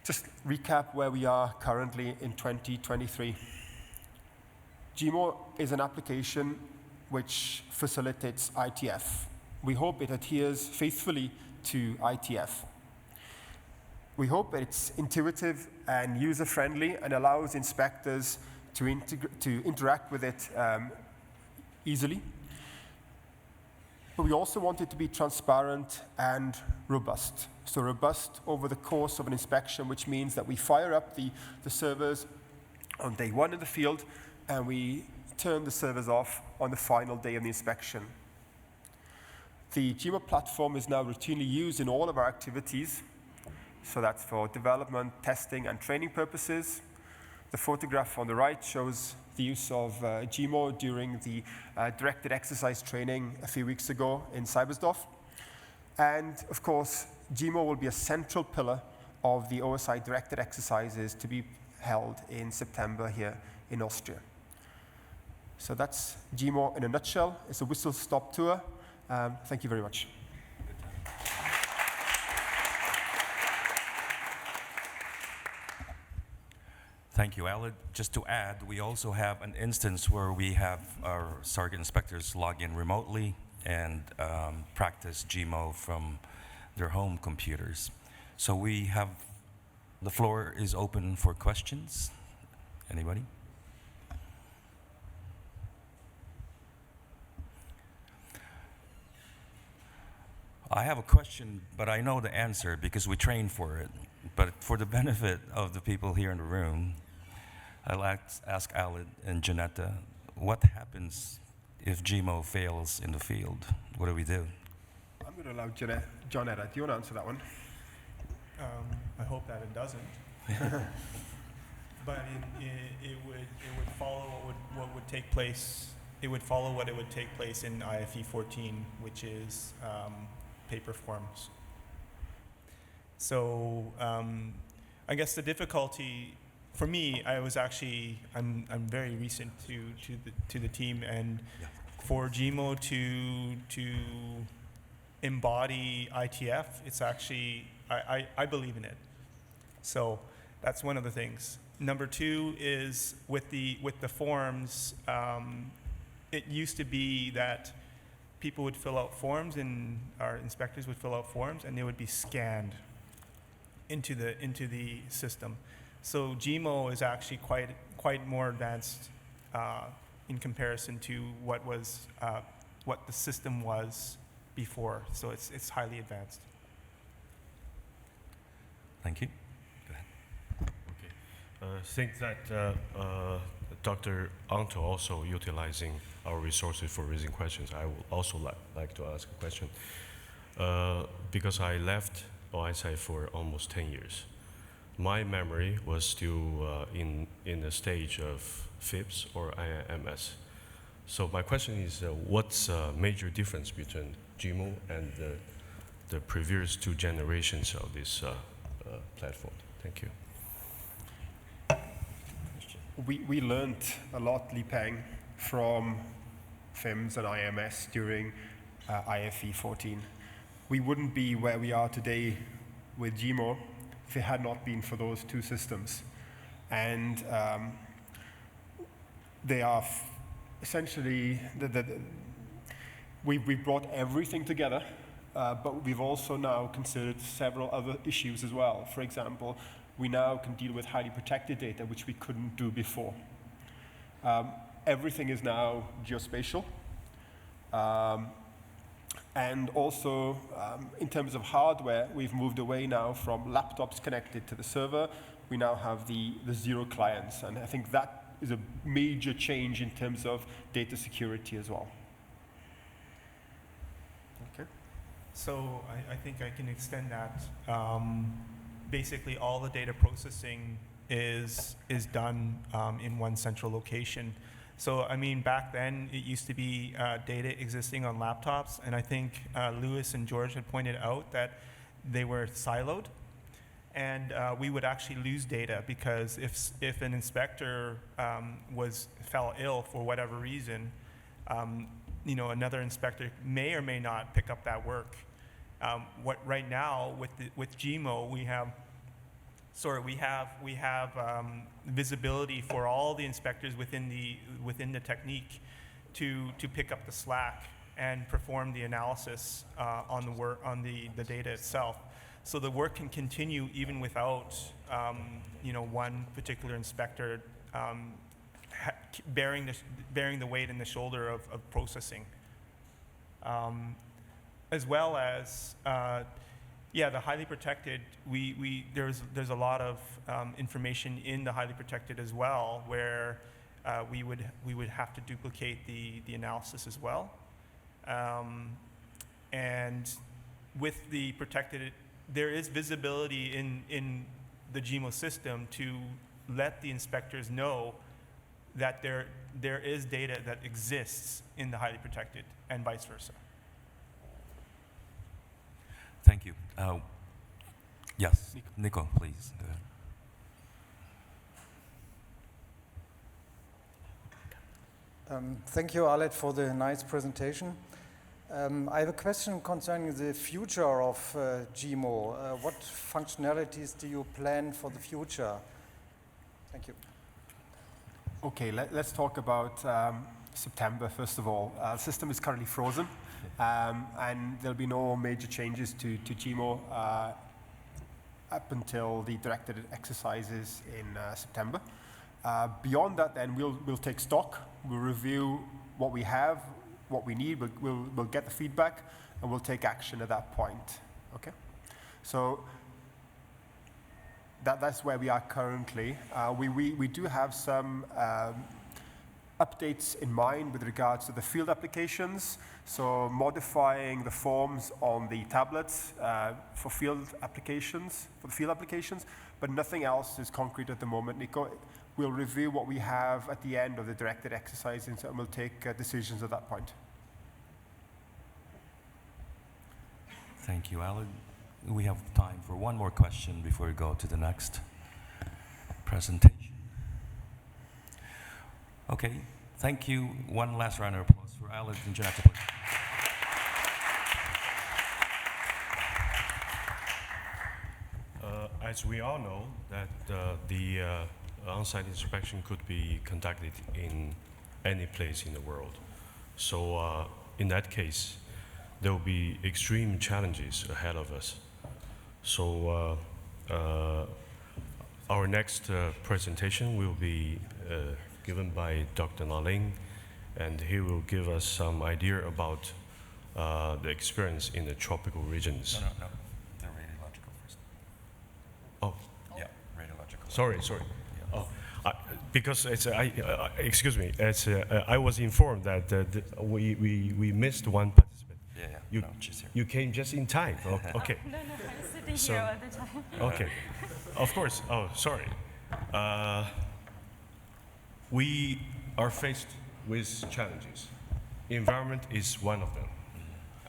just recap where we are currently in 2023. GIMO is an application which facilitates ITF. We hope it adheres faithfully to ITF. We hope it's intuitive and user-friendly and allows inspectors to interact with it easily. But we also want it to be transparent and robust. So robust over the course of an inspection, which means that we fire up the servers on day one in the field, and we turn the servers off on the final day of the inspection. The GIMO platform is now routinely used in all of our activities. So that's for development, testing, and training purposes. The photograph on the right shows the use of GIMO during the directed exercise training a few weeks ago in Cybersdorf. And of course, GIMO will be a central pillar of the OSI directed exercises to be held in September here in Austria. So that's GIMO in a nutshell. It's a whistle-stop tour. Thank you very much. Thank you, Aled. Just to add, we also have an instance where we have our sergeant inspectors log in remotely and practice GIMO from their home computers. So we have, the floor is open for questions. Anybody? I have a question, but I know the answer because we trained for it. But for the benefit of the people here in the room, I'd like to ask Aled and Janetta, what happens if GIMO fails in the field? What do we do? I'm going to allow Janetta. Do you want to answer that one? I hope that it doesn't. But it would follow what would take place. It would follow what it would take place in IFE 14, which is paper forms. So I guess the difficulty for me, I'm very recent to the team, and for GIMO to embody ITF, it's actually, I believe in it. So that's one of the things. Number two is with the forms, it used to be that people would fill out forms, and our inspectors would fill out forms, and they would be scanned into the system. So GIMO is actually quite more advanced in comparison to what the system was before. So it's highly advanced. Thank you. Go ahead. I think that Dr. Anto also utilizing our resources for raising questions. I would also like to ask a question. Because I left OSI for almost 10 years. My memory was still in the stage of FIPS or IMS. So my question is, what's a major difference between GIMO and the previous two generations of this platform? Thank you. We learned a lot, Lipang, from FIMS and IMS during IFE 14. We wouldn't be where we are today with GIMO if it had not been for those two systems. And they are essentially, we brought everything together, but we've also now considered several other issues as well. For example, we now can deal with highly protected data, which we couldn't do before. Everything is now geospatial. And also, in terms of hardware, we've moved away now from laptops connected to the server. We now have the zero clients, and I think that is a major change in terms of data security as well. Okay. So I think I can extend that. Basically, all the data processing is done in one central location. So, I mean, back then, it used to be data existing on laptops, and I think Lewis and George had pointed out that they were siloed, and we would actually lose data because if an inspector fell ill for whatever reason, another inspector may or may not pick up that work. Right now with GIMO, we have visibility for all the inspectors within the technique to pick up the slack and perform the analysis on the data itself. So the work can continue even without one particular inspector bearing the weight and the shoulder of processing. As well as the highly protected, there's a lot of information in the highly protected as well, where we would have to duplicate the analysis as well. And with the protected, there is visibility in the GIMO system to let the inspectors know that there is data that exists in the highly protected, and vice versa. Thank you. Yes, Nico, please. Go ahead. Thank you, Alet, for the nice presentation. I have a question concerning the future of GIMO. What functionalities do you plan for the future? Thank you. Okay, let's talk about September, first of all. The system is currently frozen, and there'll be no major changes to GIMO up until the directed exercises in September. Beyond that, then, we'll take stock, we'll review what we have, what we need, we'll get the feedback, and we'll take action at that point, okay? So that's where we are currently. We do have some updates in mind with regards to the field applications, so modifying the forms on the tablets for the field applications, but nothing else is concrete at the moment, Nico. We'll review what we have at the end of the directed exercises, and we'll take decisions at that point. Thank you, Alan. We have time for one more question before we go to the next presentation. Okay, thank you. One last round of applause for Alan and Janetta, please. As we all know, that the on-site inspection could be conducted in any place in the world. So in that case, there will be extreme challenges ahead of us. So our next presentation will be given by Dr. Nalin, and he will give us some idea about the experience in the tropical regions. No. The radiological first. Oh, yeah, radiological. sorry. Yeah. Oh, because it's, excuse me, it's, I was informed that we missed one participant. Yeah. No, she's here. You came just in time. Oh, okay. No, I'm sitting here all the time. Okay. Of course. Oh, sorry. We are faced with challenges. Environment is one of them.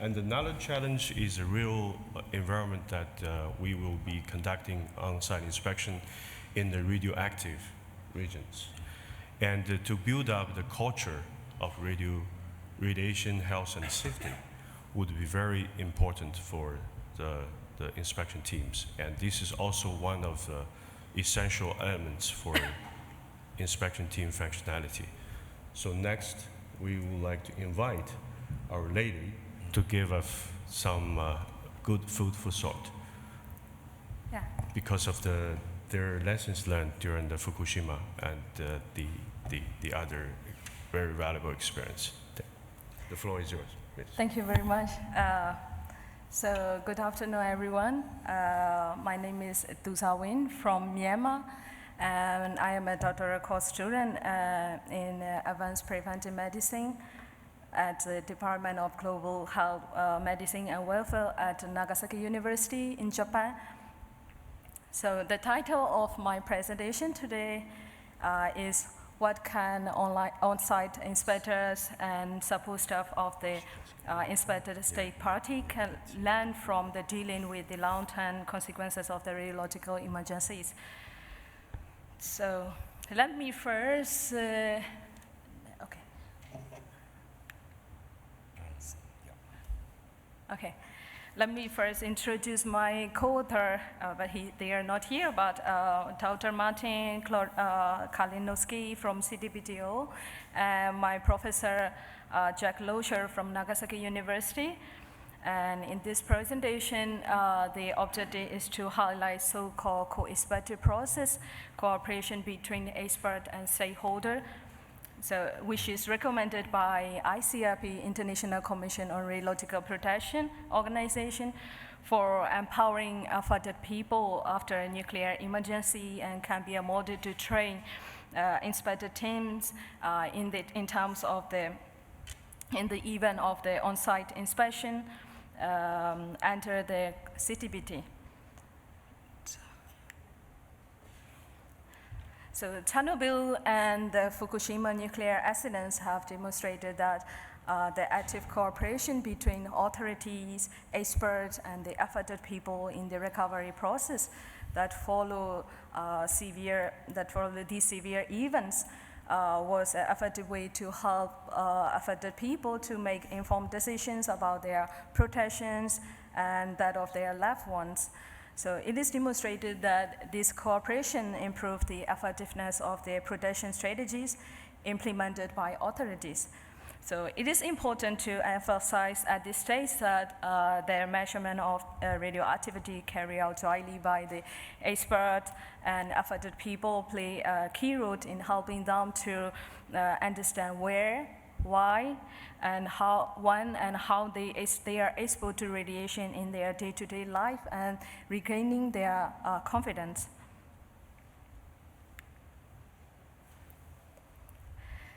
And another challenge is a real environment that we will be conducting on-site inspection in the radioactive regions. And to build up the culture of radiation health and safety would be very important for the inspection teams. And this is also one of the essential elements for inspection team functionality. So next, we would like to invite our lady to give us some good food for thought. Yeah. Because of their lessons learned during the Fukushima and the other very valuable experience. The floor is yours, please. Thank you very much. So good afternoon, everyone. My name is Tuckwell from Myanmar, and I am a doctoral course student in advanced preventive medicine at the Department of Global Health, Medicine and Welfare at Nagasaki University in Japan. So the title of my presentation today is what can on-site inspectors and support staff of the inspected state party can learn from the dealing with the long-term consequences of the radiological emergencies. So let me first, let me first introduce my co-author, but they are not here, but Dr. Martin Kalinowski from CTBTO, and my professor, Jack Locher from Nagasaki University. And in this presentation, the objective is to highlight so-called co-inspective process, cooperation between expert and stakeholder, so which is recommended by ICRP, International Commission on Radiological Protection Organization, for empowering affected people after a nuclear emergency, and can be a model to train inspector teams in terms of in the event of the on-site inspection under the CTBT. So Chernobyl and the Fukushima nuclear accidents have demonstrated that the active cooperation between authorities, experts, and the affected people in the recovery process that follow these severe events was an effective way to help affected people to make informed decisions about their protections and that of their loved ones. So it is demonstrated that this cooperation improved the effectiveness of the protection strategies implemented by authorities. So it is important to emphasize at this stage that the measurement of radioactivity carried out jointly by the expert and affected people play a key role in helping them to understand where, why, and how they are exposed to radiation in their day-to-day life and regaining their confidence.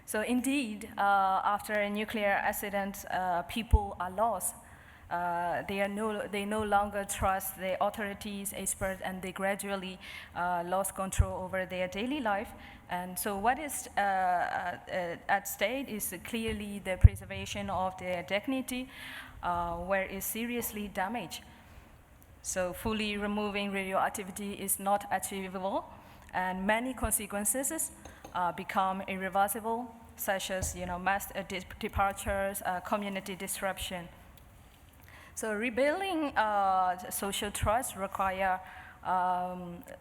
So indeed, after a nuclear accident, people are lost. They no longer trust the authorities, experts, and they gradually lost control over their daily life. And so what is at stake is clearly the preservation of their dignity, where it's seriously damaged. So fully removing radioactivity is not achievable, and many consequences become irreversible, such as mass departures, community disruption. So rebuilding social trust require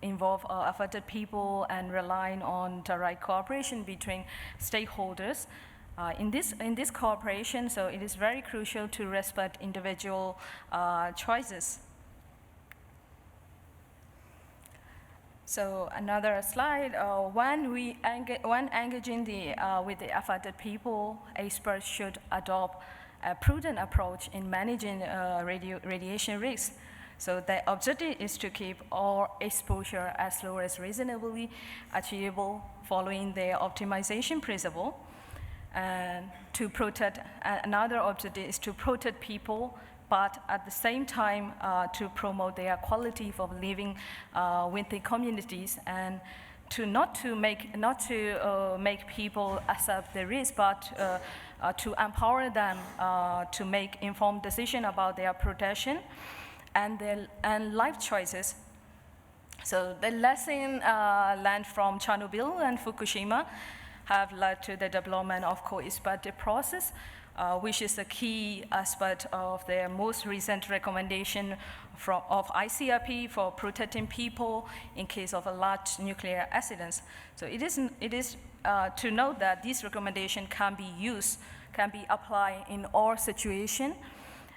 involve affected people and relying on the right cooperation between stakeholders. In this cooperation, so it is very crucial to respect individual choices. So another slide. When engaging with the affected people, experts should adopt a prudent approach in managing radiation risks. So the objective is to keep all exposure as low as reasonably achievable following the optimization principle. And to protect, another objective is to protect people, but at the same time to promote their quality of living with the communities, and not to make people accept the risk, but to empower them to make informed decisions about their protection and life choices. So the lesson learned from Chernobyl and Fukushima have led to the development of co-expective process, which is a key aspect of the most recent recommendation of ICRP for protecting people in case of a large nuclear accidents. So it is to note that this recommendation can be applied in all situations,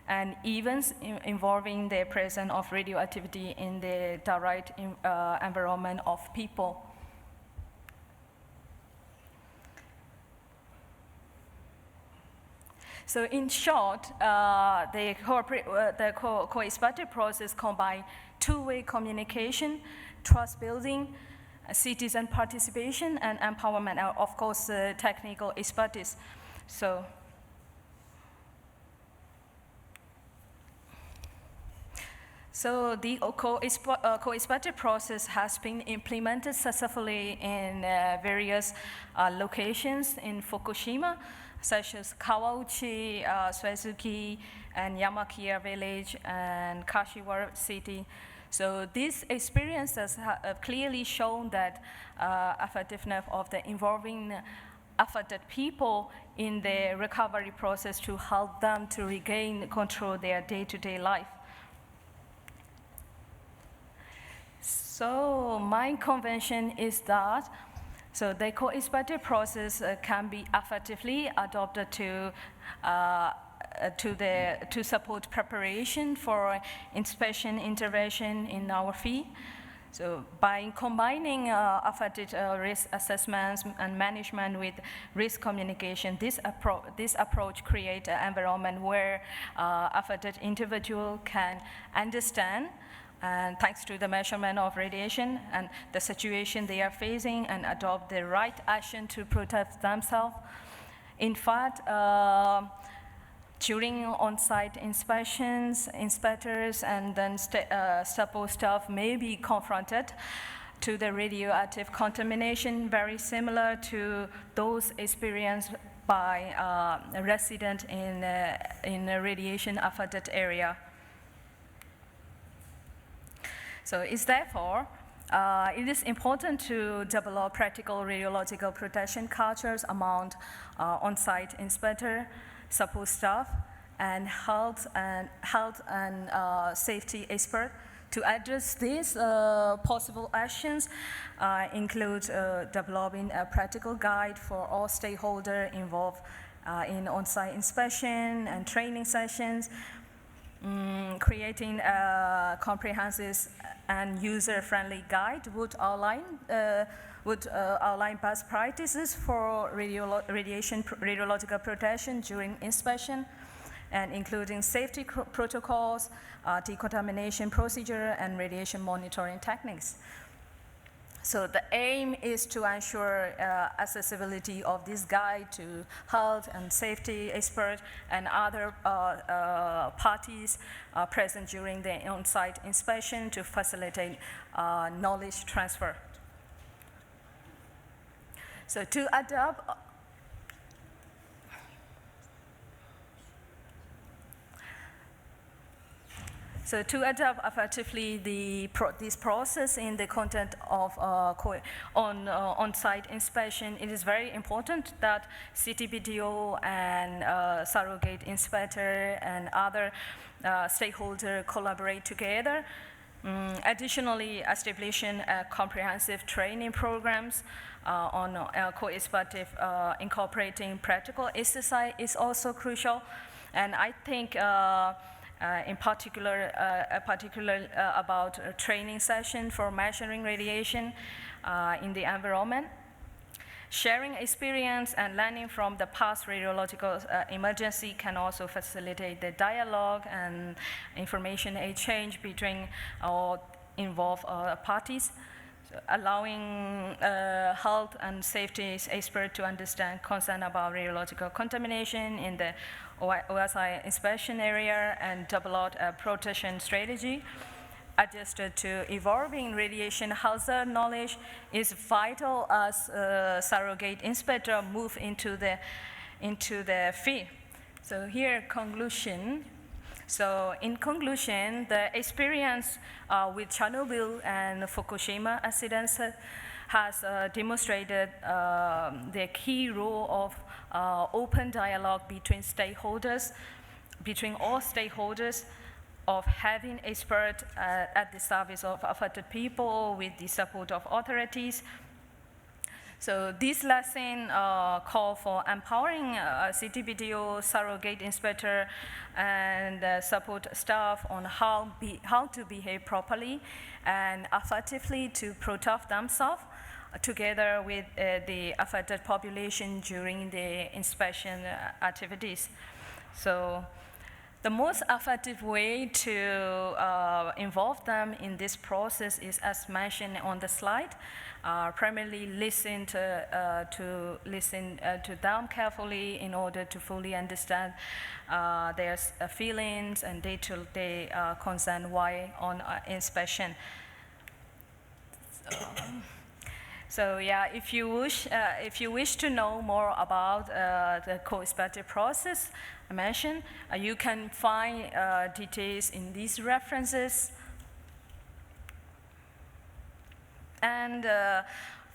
and events involving the presence of radioactivity in the direct environment of people. So in short, the co-expective process combines two-way communication, trust building, citizen participation, and empowerment, and of course, technical expertise. So the co-expective process has been implemented successfully in various locations in Fukushima, such as Kawauchi, Suzuki, and Yamakiya village, and Kashiwara city. So these experiences have clearly shown that effectiveness of the involving affected people in the recovery process to help them to regain control of their day-to-day life. So my convention is that the co-expective process can be effectively adopted to support preparation for inspection intervention in our field. So by combining affected risk assessments and management with risk communication, this approach creates an environment where affected individuals can understand, and thanks to the measurement of radiation and the situation they are facing, and adopt the right action to protect themselves. In fact, during on-site inspections, inspectors and then support staff may be confronted to the radioactive contamination very similar to those experienced by a resident in a radiation-affected area. So it's therefore, it is important to develop practical radiological protection cultures among on-site inspector, support staff, and health and safety experts. To address these possible actions include developing a practical guide for all stakeholders involved in on-site inspection and training sessions, creating a comprehensive and user-friendly guide would outline best practices for radiological protection during inspection, and including safety protocols, decontamination procedure, and radiation monitoring techniques. So the aim is to ensure accessibility of this guide to health and safety experts and other parties present during the on-site inspection to facilitate knowledge transfer. So to adopt So to adapt effectively this process in the content of on-site inspection, it is very important that CTBTO and surrogate inspector and other stakeholders collaborate together. Additionally, establishing comprehensive training programs on co-inspective incorporating practical exercise is also crucial. And I think in particular about a training session for measuring radiation in the environment. Sharing experience and learning from the past radiological emergency can also facilitate the dialogue and information exchange between all involved parties, allowing health and safety experts to understand concern about radiological contamination in the OSI inspection area and develop a protection strategy. Adjusted to evolving radiation hazard knowledge is vital as surrogate inspector move into the field. So here, conclusion. So in conclusion, the experience with Chernobyl and Fukushima accidents has demonstrated the key role of open dialogue between all stakeholders, of having experts at the service of affected people with the support of authorities. So this lesson call for empowering CTBTO surrogate inspector and support staff on how to behave properly and effectively to protect themselves together with the affected population during the inspection activities. So the most effective way to involve them in this process is, as mentioned on the slide, primarily listen to them carefully in order to fully understand their feelings and day-to-day concern while on inspection. So yeah, if you wish to know more about the co-inspective process I mentioned, you can find details in these references. And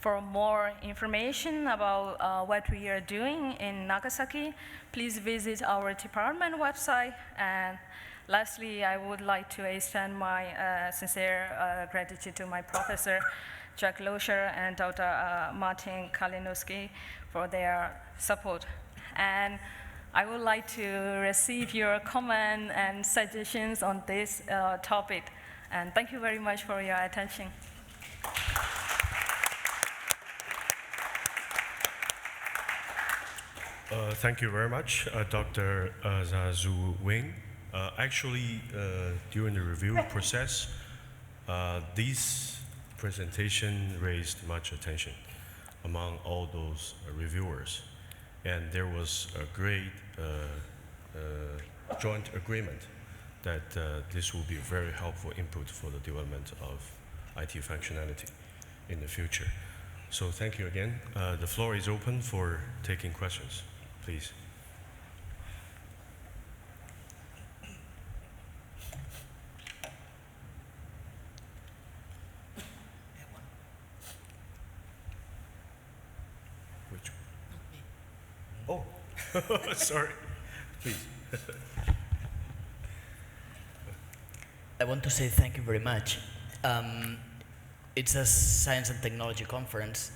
for more information about what we are doing in Nagasaki, please visit our department website. And lastly, I would like to extend my sincere gratitude to my professor, Jack Loescher, and Dr. Martin Kalinowski for their support. And I would like to receive your comment and suggestions on this topic. And thank you very much for your attention. Thank you very much, Dr. Zhu Wing. Actually, during the review process, this presentation raised much attention among all those reviewers. And there was a great joint agreement that this will be a very helpful input for the development of IT functionality in the future. So thank you again. The floor is open for taking questions, please. Which one? Oh, sorry. Please. I want to say thank you very much. It's a science and technology conference,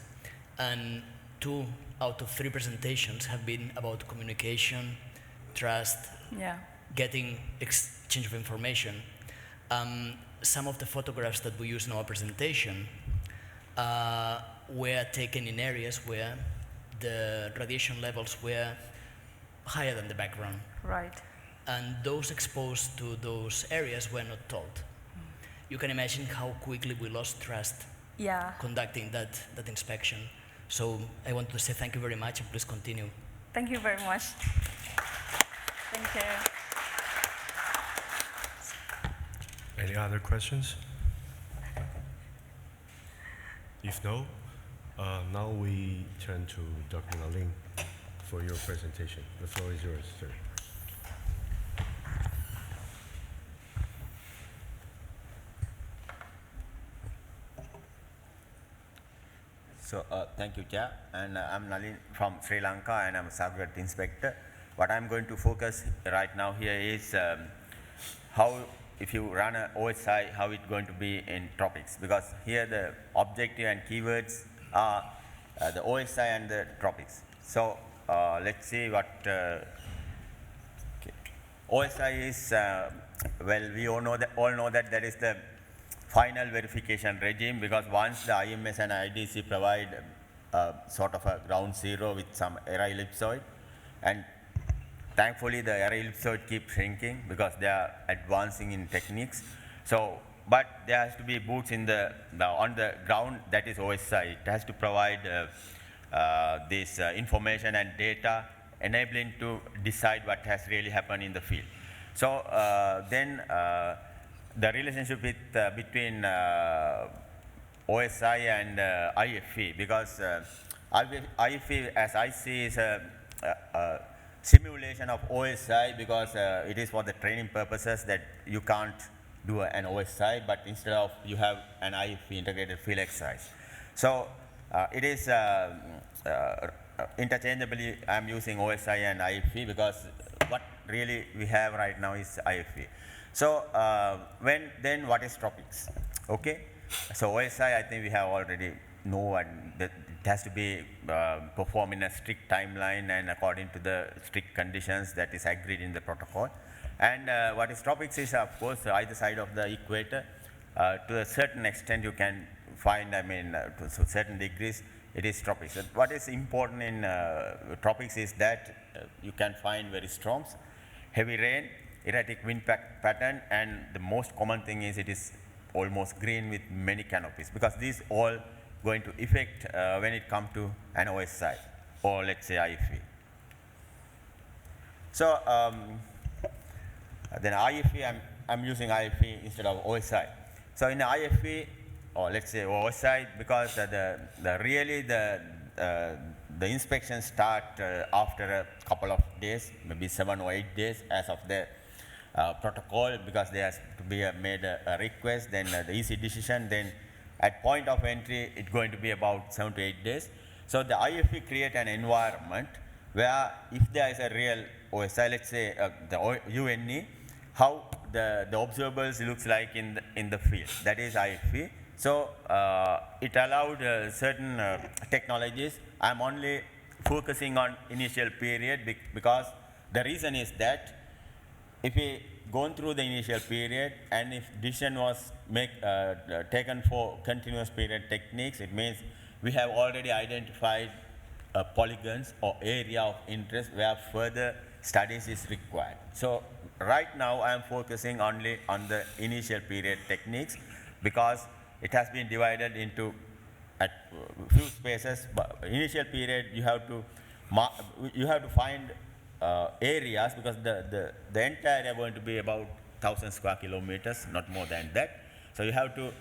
and 2 out of 3 presentations have been about communication, trust, getting exchange of information. Some of the photographs that we use in our presentation were taken in areas where the radiation levels were higher than the background. Right. And those exposed to those areas were not told. You can imagine how quickly we lost trust conducting that inspection. So I want to say thank you very much, and please continue. Thank you very much. Thank you. Any other questions? If no, now we turn to Dr. Nalin for your presentation. The floor is yours, sir. Thank you, Chair. And I'm Nalin from Sri Lanka, and I'm a subject inspector. What I'm going to focus right now here is how, if you run an OSI, how it's going to be in Tropics. Because here the objective and keywords are the OSI and the Tropics. So let's see what OSI is. Well, we all know that that is the final verification regime, because once the IMS and IDC provide sort of a ground zero with some error ellipsoid, and thankfully the error ellipsoid keeps shrinking because they are advancing in techniques. So, but there has to be boots in on the ground, that is OSI. It has to provide this information and data enabling to decide what has really happened in the field. So then the relationship between OSI and IFE, because IFE, as I see, is a simulation of OSI, because it is for the training purposes that you can't do an OSI, but instead of you have an IFE, integrated field exercise. So it is interchangeably, I'm using OSI and IFE because what really we have right now is IFE. So then what is Tropics? Okay, so OSI I think we have already know, and that it has to be performed in a strict timeline and according to the strict conditions that is agreed in the protocol. And what is Tropics is, of course, either side of the equator. To a certain extent you can find, I mean, to certain degrees it is Tropics. What is important in Tropics is that you can find very storms, heavy rain, erratic wind pattern, and the most common thing is it is almost green with many canopies, because these all going to affect when it comes to an OSI or let's say IFE. So then IFE, I'm using IFE instead of OSI. So in IFE, or let's say OSI, because the inspection start after a couple of days, maybe 7 or 8 days as of the protocol, because there has to be made a request, then the EC decision, then at point of entry it's going to be about 7 to 8 days. So the IFE create an environment where if there is a real OSI, let's say the UNE, how the observables looks like in the field, that is IFE. So it allowed certain technologies. I'm only focusing on initial period because the reason is that if we gone through the initial period and if decision was taken for continuous period techniques, it means we have already identified polygons or area of interest where further studies is required. So right now I am focusing only on the initial period techniques, because it has been divided into at few spaces. But initial period you have to find areas, because the entire area going to be about 1,000 square kilometers, not more than that. So you have to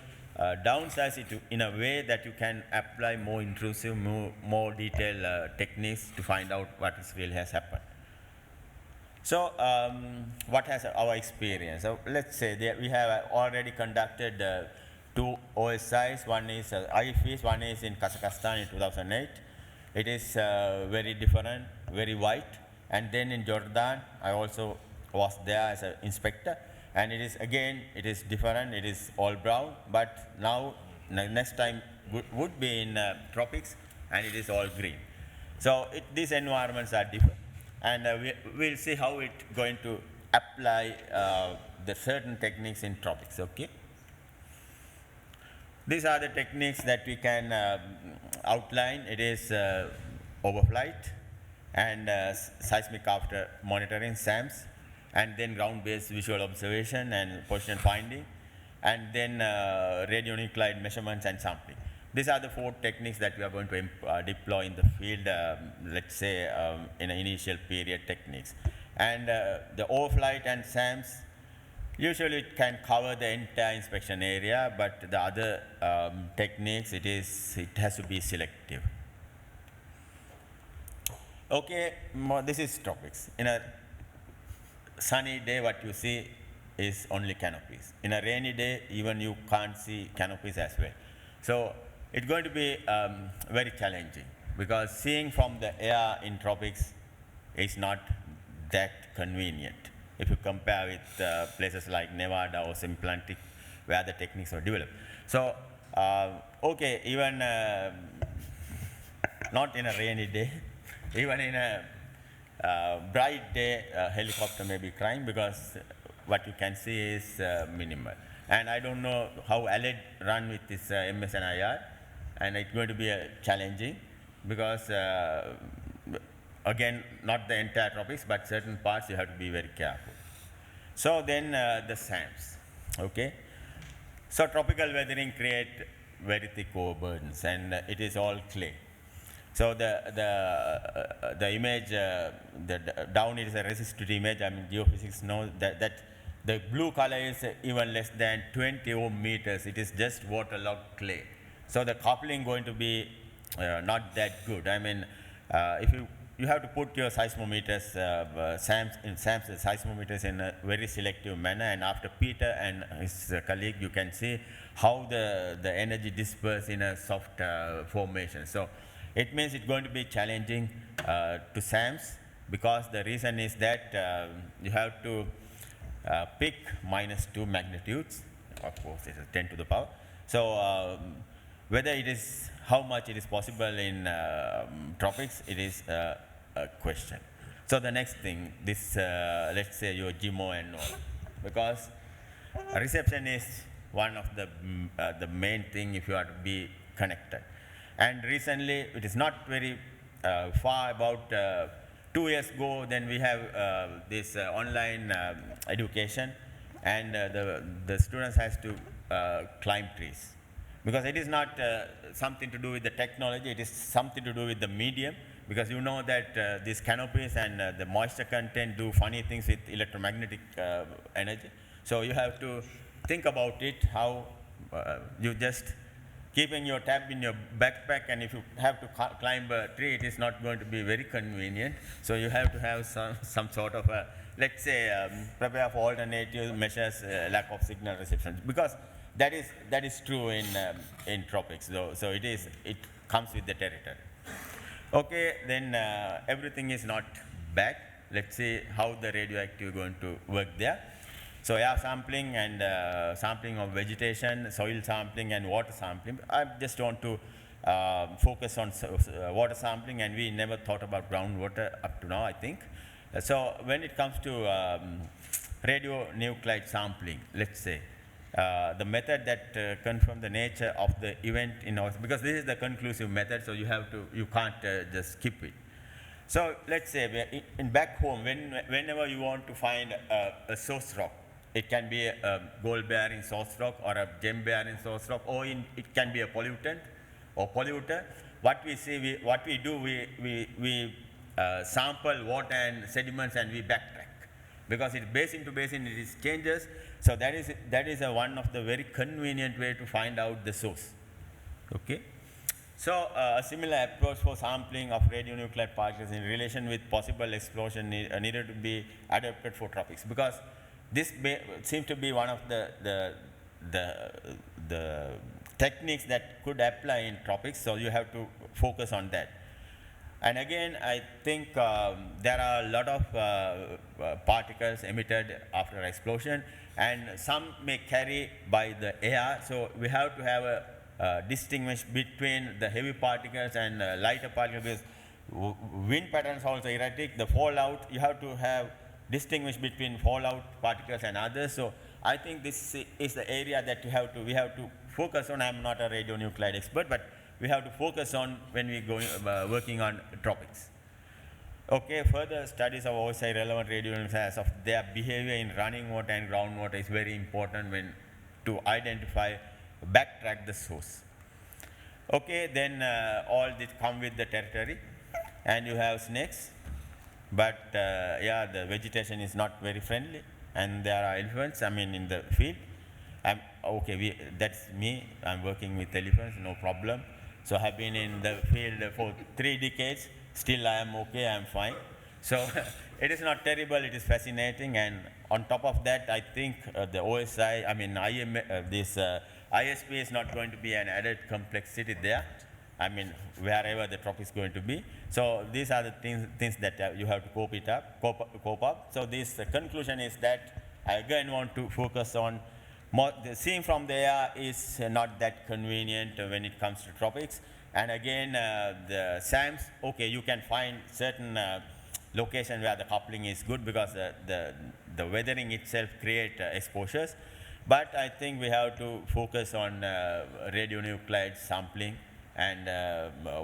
downsize it in a way that you can apply more intrusive, more detailed techniques to find out what really has happened. So what has our experience? So let's say that we have already conducted 2 OSIs. One is IFEs, one is in Kazakhstan in 2008. It is very different, very white. And then in Jordan, I also was there as an inspector. And it is, again, it is different, it is all brown. But now, next time would be in Tropics, and it is all green. So these environments are different. And we'll see how it's going to apply the certain techniques in Tropics, okay? These are the techniques that we can outline. It is overflight and seismic after monitoring, SAMs, and then ground-based visual observation and position finding, and then radionuclide measurements and sampling. These are the 4 techniques that we are going to deploy in the field, let's say in initial period techniques. And the overflight and SAMs, usually it can cover the entire inspection area, but the other techniques, it has to be selective. Okay, this is Tropics. In a sunny day, what you see is only canopies. In a rainy day, even you can't see canopies as well. So it's going to be very challenging because seeing from the air in tropics is not that convenient if you compare with places like Nevada or Simplantic where the techniques are developed. So, okay, even not in a rainy day, even in a bright day, a helicopter may be crying because what you can see is minimal. And I don't know how Aled run with this MSNIR, and it's going to be challenging because, again, not the entire tropics, but certain parts you have to be very careful. So then the SAMs, okay? So tropical weathering create very thick overburdens, and it is all clay. So the image, the down is a resistive image. I mean, geophysics knows that the blue color is even less than 20 ohm meters. It is just waterlogged clay. So the coupling going to be not that good. I mean, if you have to put your seismometers, SAM's seismometers in a very selective manner, and after Peter and his colleague, you can see how the energy disperses in a soft formation. So it means it's going to be challenging to SAMs because the reason is that you have to pick -2 magnitudes. Of course, it is 10 to the power. So whether it is, how much it is possible in tropics, it is a question. So the next thing, this, let's say your GIMO and all, because reception is one of the main thing if you are to be connected. And recently, it is not very far, about 2 years ago, then we have this online education, and the students has to climb trees. Because it is not something to do with the technology, it is something to do with the medium, because you know that these canopies and the moisture content do funny things with electromagnetic energy. So you have to think about it, how you just keeping your tab in your backpack, and if you have to climb a tree, it is not going to be very convenient. So you have to have some sort of a, let's say, prepare for alternative measures, lack of signal reception, because that is true in tropics. So it comes with the territory. Okay, then everything is not bad. Let's see how the radioactive is going to work there. So air sampling and sampling of vegetation, soil sampling and water sampling. I just want to focus on water sampling, and we never thought about groundwater up to now, I think. So when it comes to radionuclide sampling, let's say, the method that confirms the nature of the event in our, because this is the conclusive method, so you can't just skip it. So let's say in back home, whenever you want to find a source rock, it can be a gold-bearing source rock or a gem-bearing source rock, or it can be a pollutant or polluter. What we do, we sample water and sediments and we backtrack, because it's basin to basin, it is changes. So that is one of the very convenient way to find out the source. Okay. So a similar approach for sampling of radionuclide particles in relation with possible explosion needed to be adapted for tropics, because this seems to be one of the techniques that could apply in tropics, so you have to focus on that. And again, I think there are a lot of particles emitted after explosion, and some may carry by the air, so we have to have a distinguish between the heavy particles and lighter particles, because wind patterns also erratic. The fallout, you have to have distinguish between fallout particles and others. So I think this is the area that we have to focus on. I'm not a radionuclide expert, but we have to focus on when we go working on tropics. Okay, further studies of outside relevant radionuclides of their behavior in running water and groundwater is very important when to identify, backtrack the source. Okay, then all this come with the territory, and you have snakes. But yeah, the vegetation is not very friendly, and there are elephants, I mean, in the field. That's me, I'm working with elephants, no problem. So I've been in the field for 3 decades, still I am okay, I'm fine. So it is not terrible, it is fascinating, and on top of that, I think the OSI, I mean, ISP is not going to be an added complexity there. I mean, wherever the tropic is going to be. So these are the things that you have to cope up. So this conclusion is that I again want to focus on the seeing from the air is not that convenient when it comes to tropics. And again, the SAMs, okay, you can find certain location where the coupling is good because the weathering itself create exposures. But I think we have to focus on radionuclide sampling and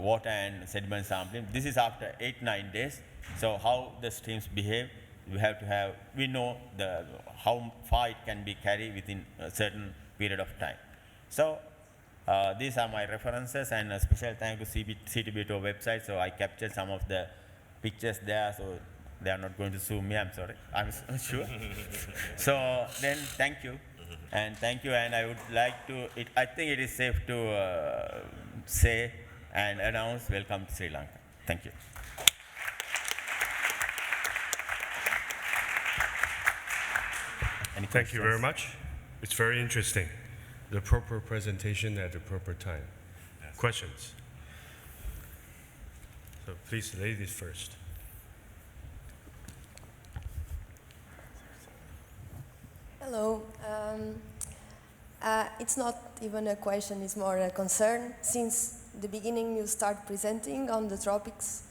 water and sediment sampling. This is after 8-9 days. So how the streams behave, we know how far it can be carried within a certain period of time. So these are my references, and a special thank to CTBTO website. So I captured some of the pictures there, so they are not going to sue me, I'm sorry, I'm sure. So then thank you, and I would like to, I think it is safe to say and announce welcome to Sri Lanka. Thank you. Thank you very much. It's very interesting. The proper presentation at the proper time. Yes. Questions? So please, ladies first. Hello. It's not even a question, it's more a concern. Since the beginning you start presenting on the tropics,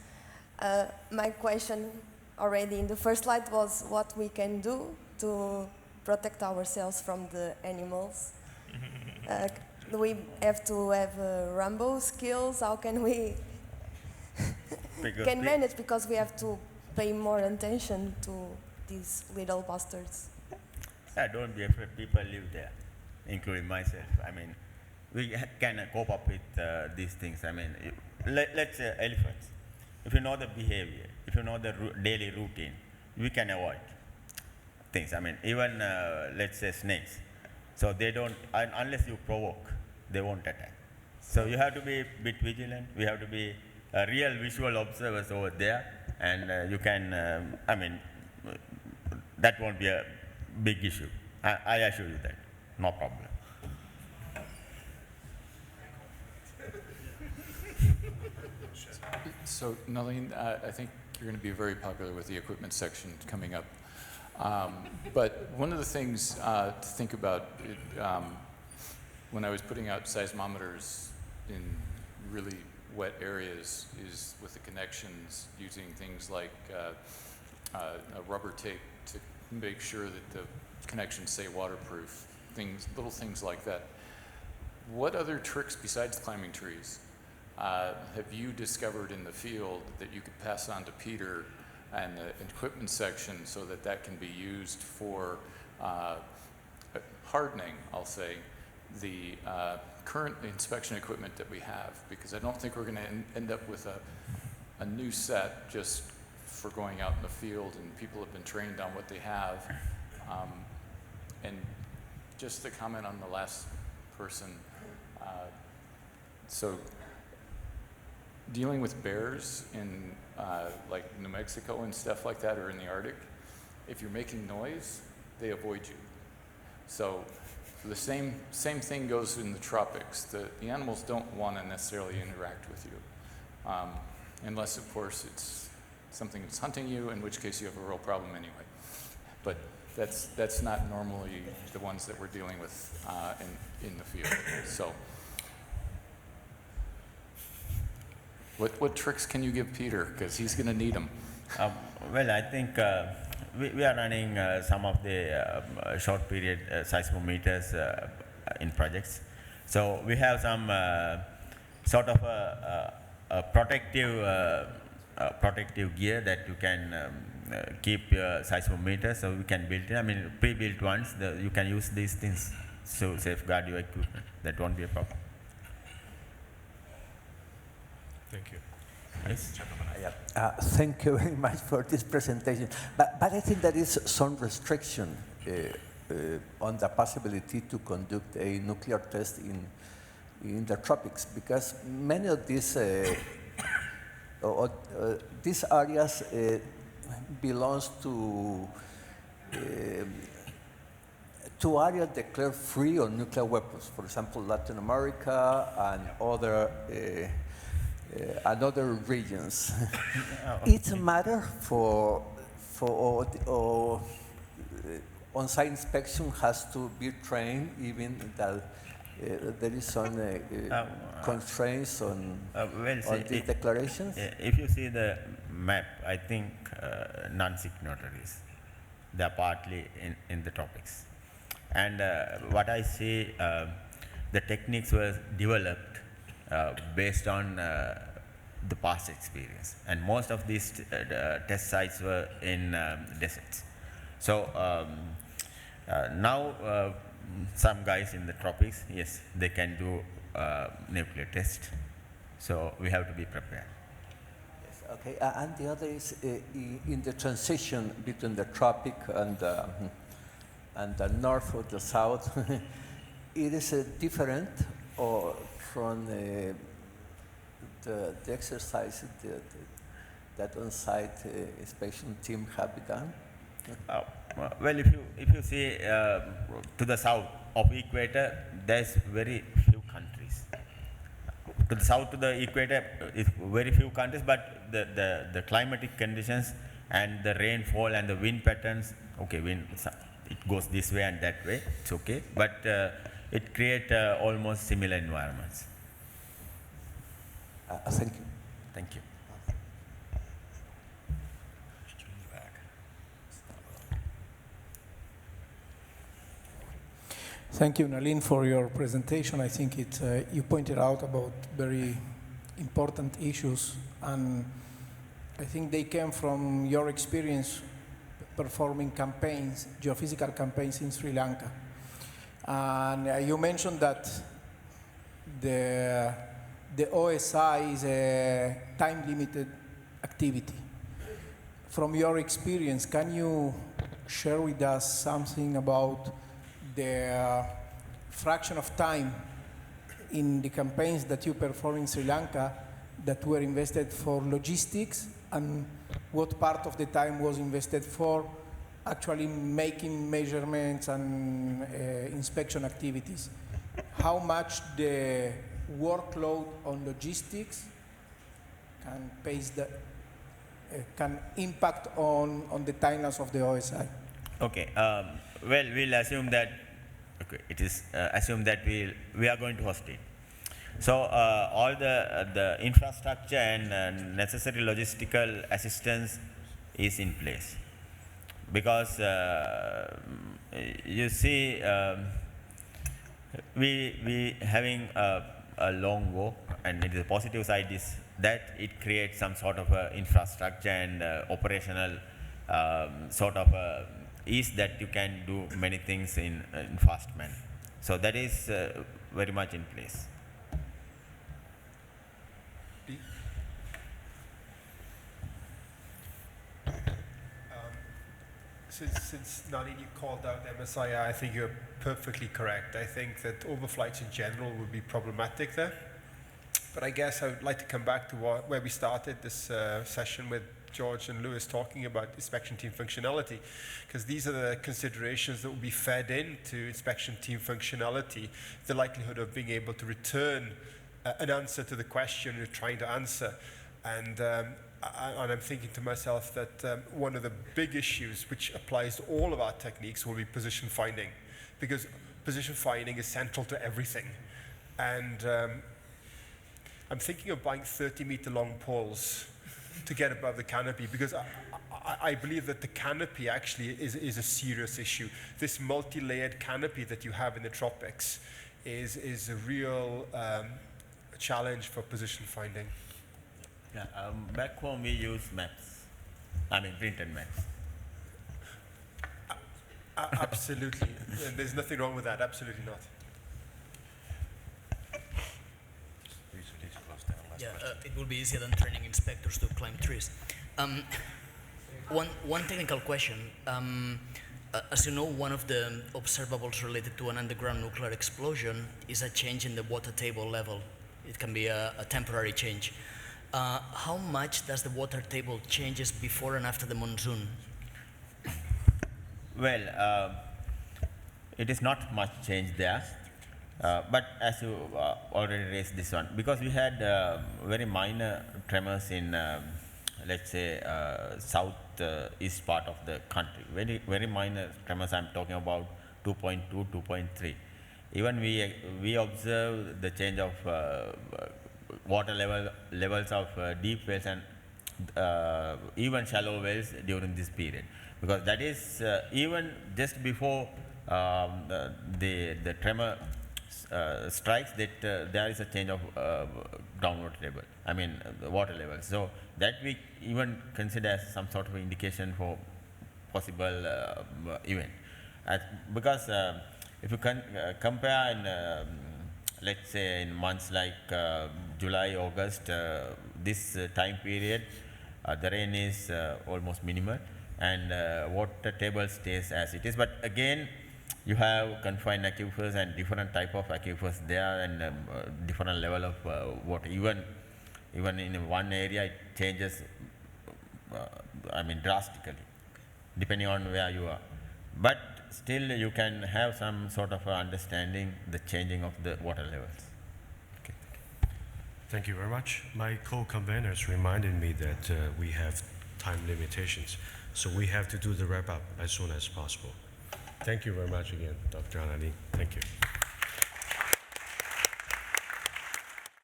my question already in the first slide was what we can do to protect ourselves from the animals. We have to have Rambo skills. How can we manage, because we have to pay more attention to these little bastards. Don't be afraid, people live there, including myself. I mean, we can cope up with these things. I mean, let's say elephants. If you know the behavior, if you know the daily routine, we can avoid things. I mean, even let's say snakes. So they don't, unless you provoke, they won't attack. So you have to be a bit vigilant. We have to be real visual observers over there, and you can, I mean, that won't be a big issue. I assure you that, no problem. So, Nalin, I think you're going to be very popular with the equipment section coming up. But one of the things to think about when I was putting out seismometers in really wet areas is with the connections, using things like a rubber tape to make sure that the connections stay waterproof, little things like that. What other tricks besides climbing trees have you discovered in the field that you could pass on to Peter and the equipment section so that that can be used for hardening, I'll say, the current inspection equipment that we have? Because I don't think we're going to end up with a new set just for going out in the field, and people have been trained on what they have. And just to comment on the last person, so dealing with bears in like New Mexico and stuff like that, or in the Arctic, if you're making noise, they avoid you. So the same thing goes in the tropics. The animals don't want to necessarily interact with you, unless, of course, it's something that's hunting you, in which case you have a real problem anyway. But that's not normally the ones that we're dealing with in the field. So what tricks can you give Peter? Because he's going to need them. Well, I think we are running some of the short period seismometers in projects. So we have some sort of a protective gear that you can keep your seismometer, so we can build it. I mean, pre-built ones, you can use these things to safeguard your equipment. That won't be a problem. Thank you. Yes. Thank you very much for this presentation. But I think there is some restriction on the possibility to conduct a nuclear test in the tropics, because many of these areas two areas declared free of nuclear weapons, for example, Latin America and other regions. It's a matter for on-site inspection has to be trained, even that there is some constraints on these declarations? If you see the map, I think non-signatories, they are partly in the tropics. And what I see, the techniques were developed based on the past experience. And most of these test sites were in deserts. So now some guys in the tropics, yes, they can do nuclear test. So we have to be prepared. Yes, okay, and the other is in the transition between the tropic and the north or the south, it is different or from the exercise that on-site inspection team have done? Well, if you see to the south of equator, there's very few countries. To the south to the equator is very few countries, but the climatic conditions and the rainfall and the wind patterns, okay, it goes this way and that way, it's okay, but it creates almost similar environments. Thank you. Thank you. Thank you, Nalin, for your presentation. I think you pointed out about very important issues, and I think they came from your experience performing campaigns, geophysical campaigns in Sri Lanka. And you mentioned that the OSI is a time-limited activity. From your experience, can you share with us something about the fraction of time in the campaigns that you perform in Sri Lanka that were invested for logistics, and what part of the time was invested for actually making measurements and inspection activities? How much the workload on logistics can impact on the timelines of the OSI? Okay. Well, we'll assume that it is assumed that we are going to host it. So all the infrastructure and necessary logistical assistance is in place, because you see we having a long walk, and the positive side is that it creates some sort of infrastructure and operational sort of ease that you can do many things in fast manner. So that is very much in place. Since Nalin, you called out MSII, I think you're perfectly correct. I think that overflights in general would be problematic there. But I guess I would like to come back to where we started this session with George and Lewis talking about inspection team functionality, because these are the considerations that will be fed into inspection team functionality, the likelihood of being able to return an answer to the question you're trying to answer. And I'm thinking to myself that one of the big issues which applies to all of our techniques will be position finding, because position finding is central to everything. And I'm thinking of buying 30-meter long poles to get above the canopy, because I believe that the canopy actually is a serious issue. This multi-layered canopy that you have in the tropics is a real challenge for position finding. Yeah, back home we use maps. I mean printed maps. Absolutely. And there's nothing wrong with that. Absolutely not. Yeah, it will be easier than training inspectors to climb trees. One technical question. As you know, one of the observables related to an underground nuclear explosion is a change in the water table level. It can be a temporary change. How much does the water table changes before and after the monsoon? Well, it is not much change there. But as you already raised this one, because we had very minor tremors in, let's say, south east part of the country. Very minor tremors. I'm talking about 2.2, 2.3. Even we observe the change of water levels of deep wells and even shallow wells during this period, because that is even just before the tremor strikes, that there is a change of groundwater level, I mean the water level. So that we even consider as some sort of indication for possible event. Because if you compare in, let's say in months like July, August, this time period, the rain is almost minimal and water table stays as it is. But again, you have confined aquifers and different type of aquifers there, and different level of water. Even in one area, it changes, I mean drastically, depending on where you are. But still, you can have some sort of understanding the changing of the water levels. Okay. Thank you very much. My co-conveners reminded me that we have time limitations, so we have to do the wrap up as soon as possible. Thank you very much again, Dr. Nalin. Thank you.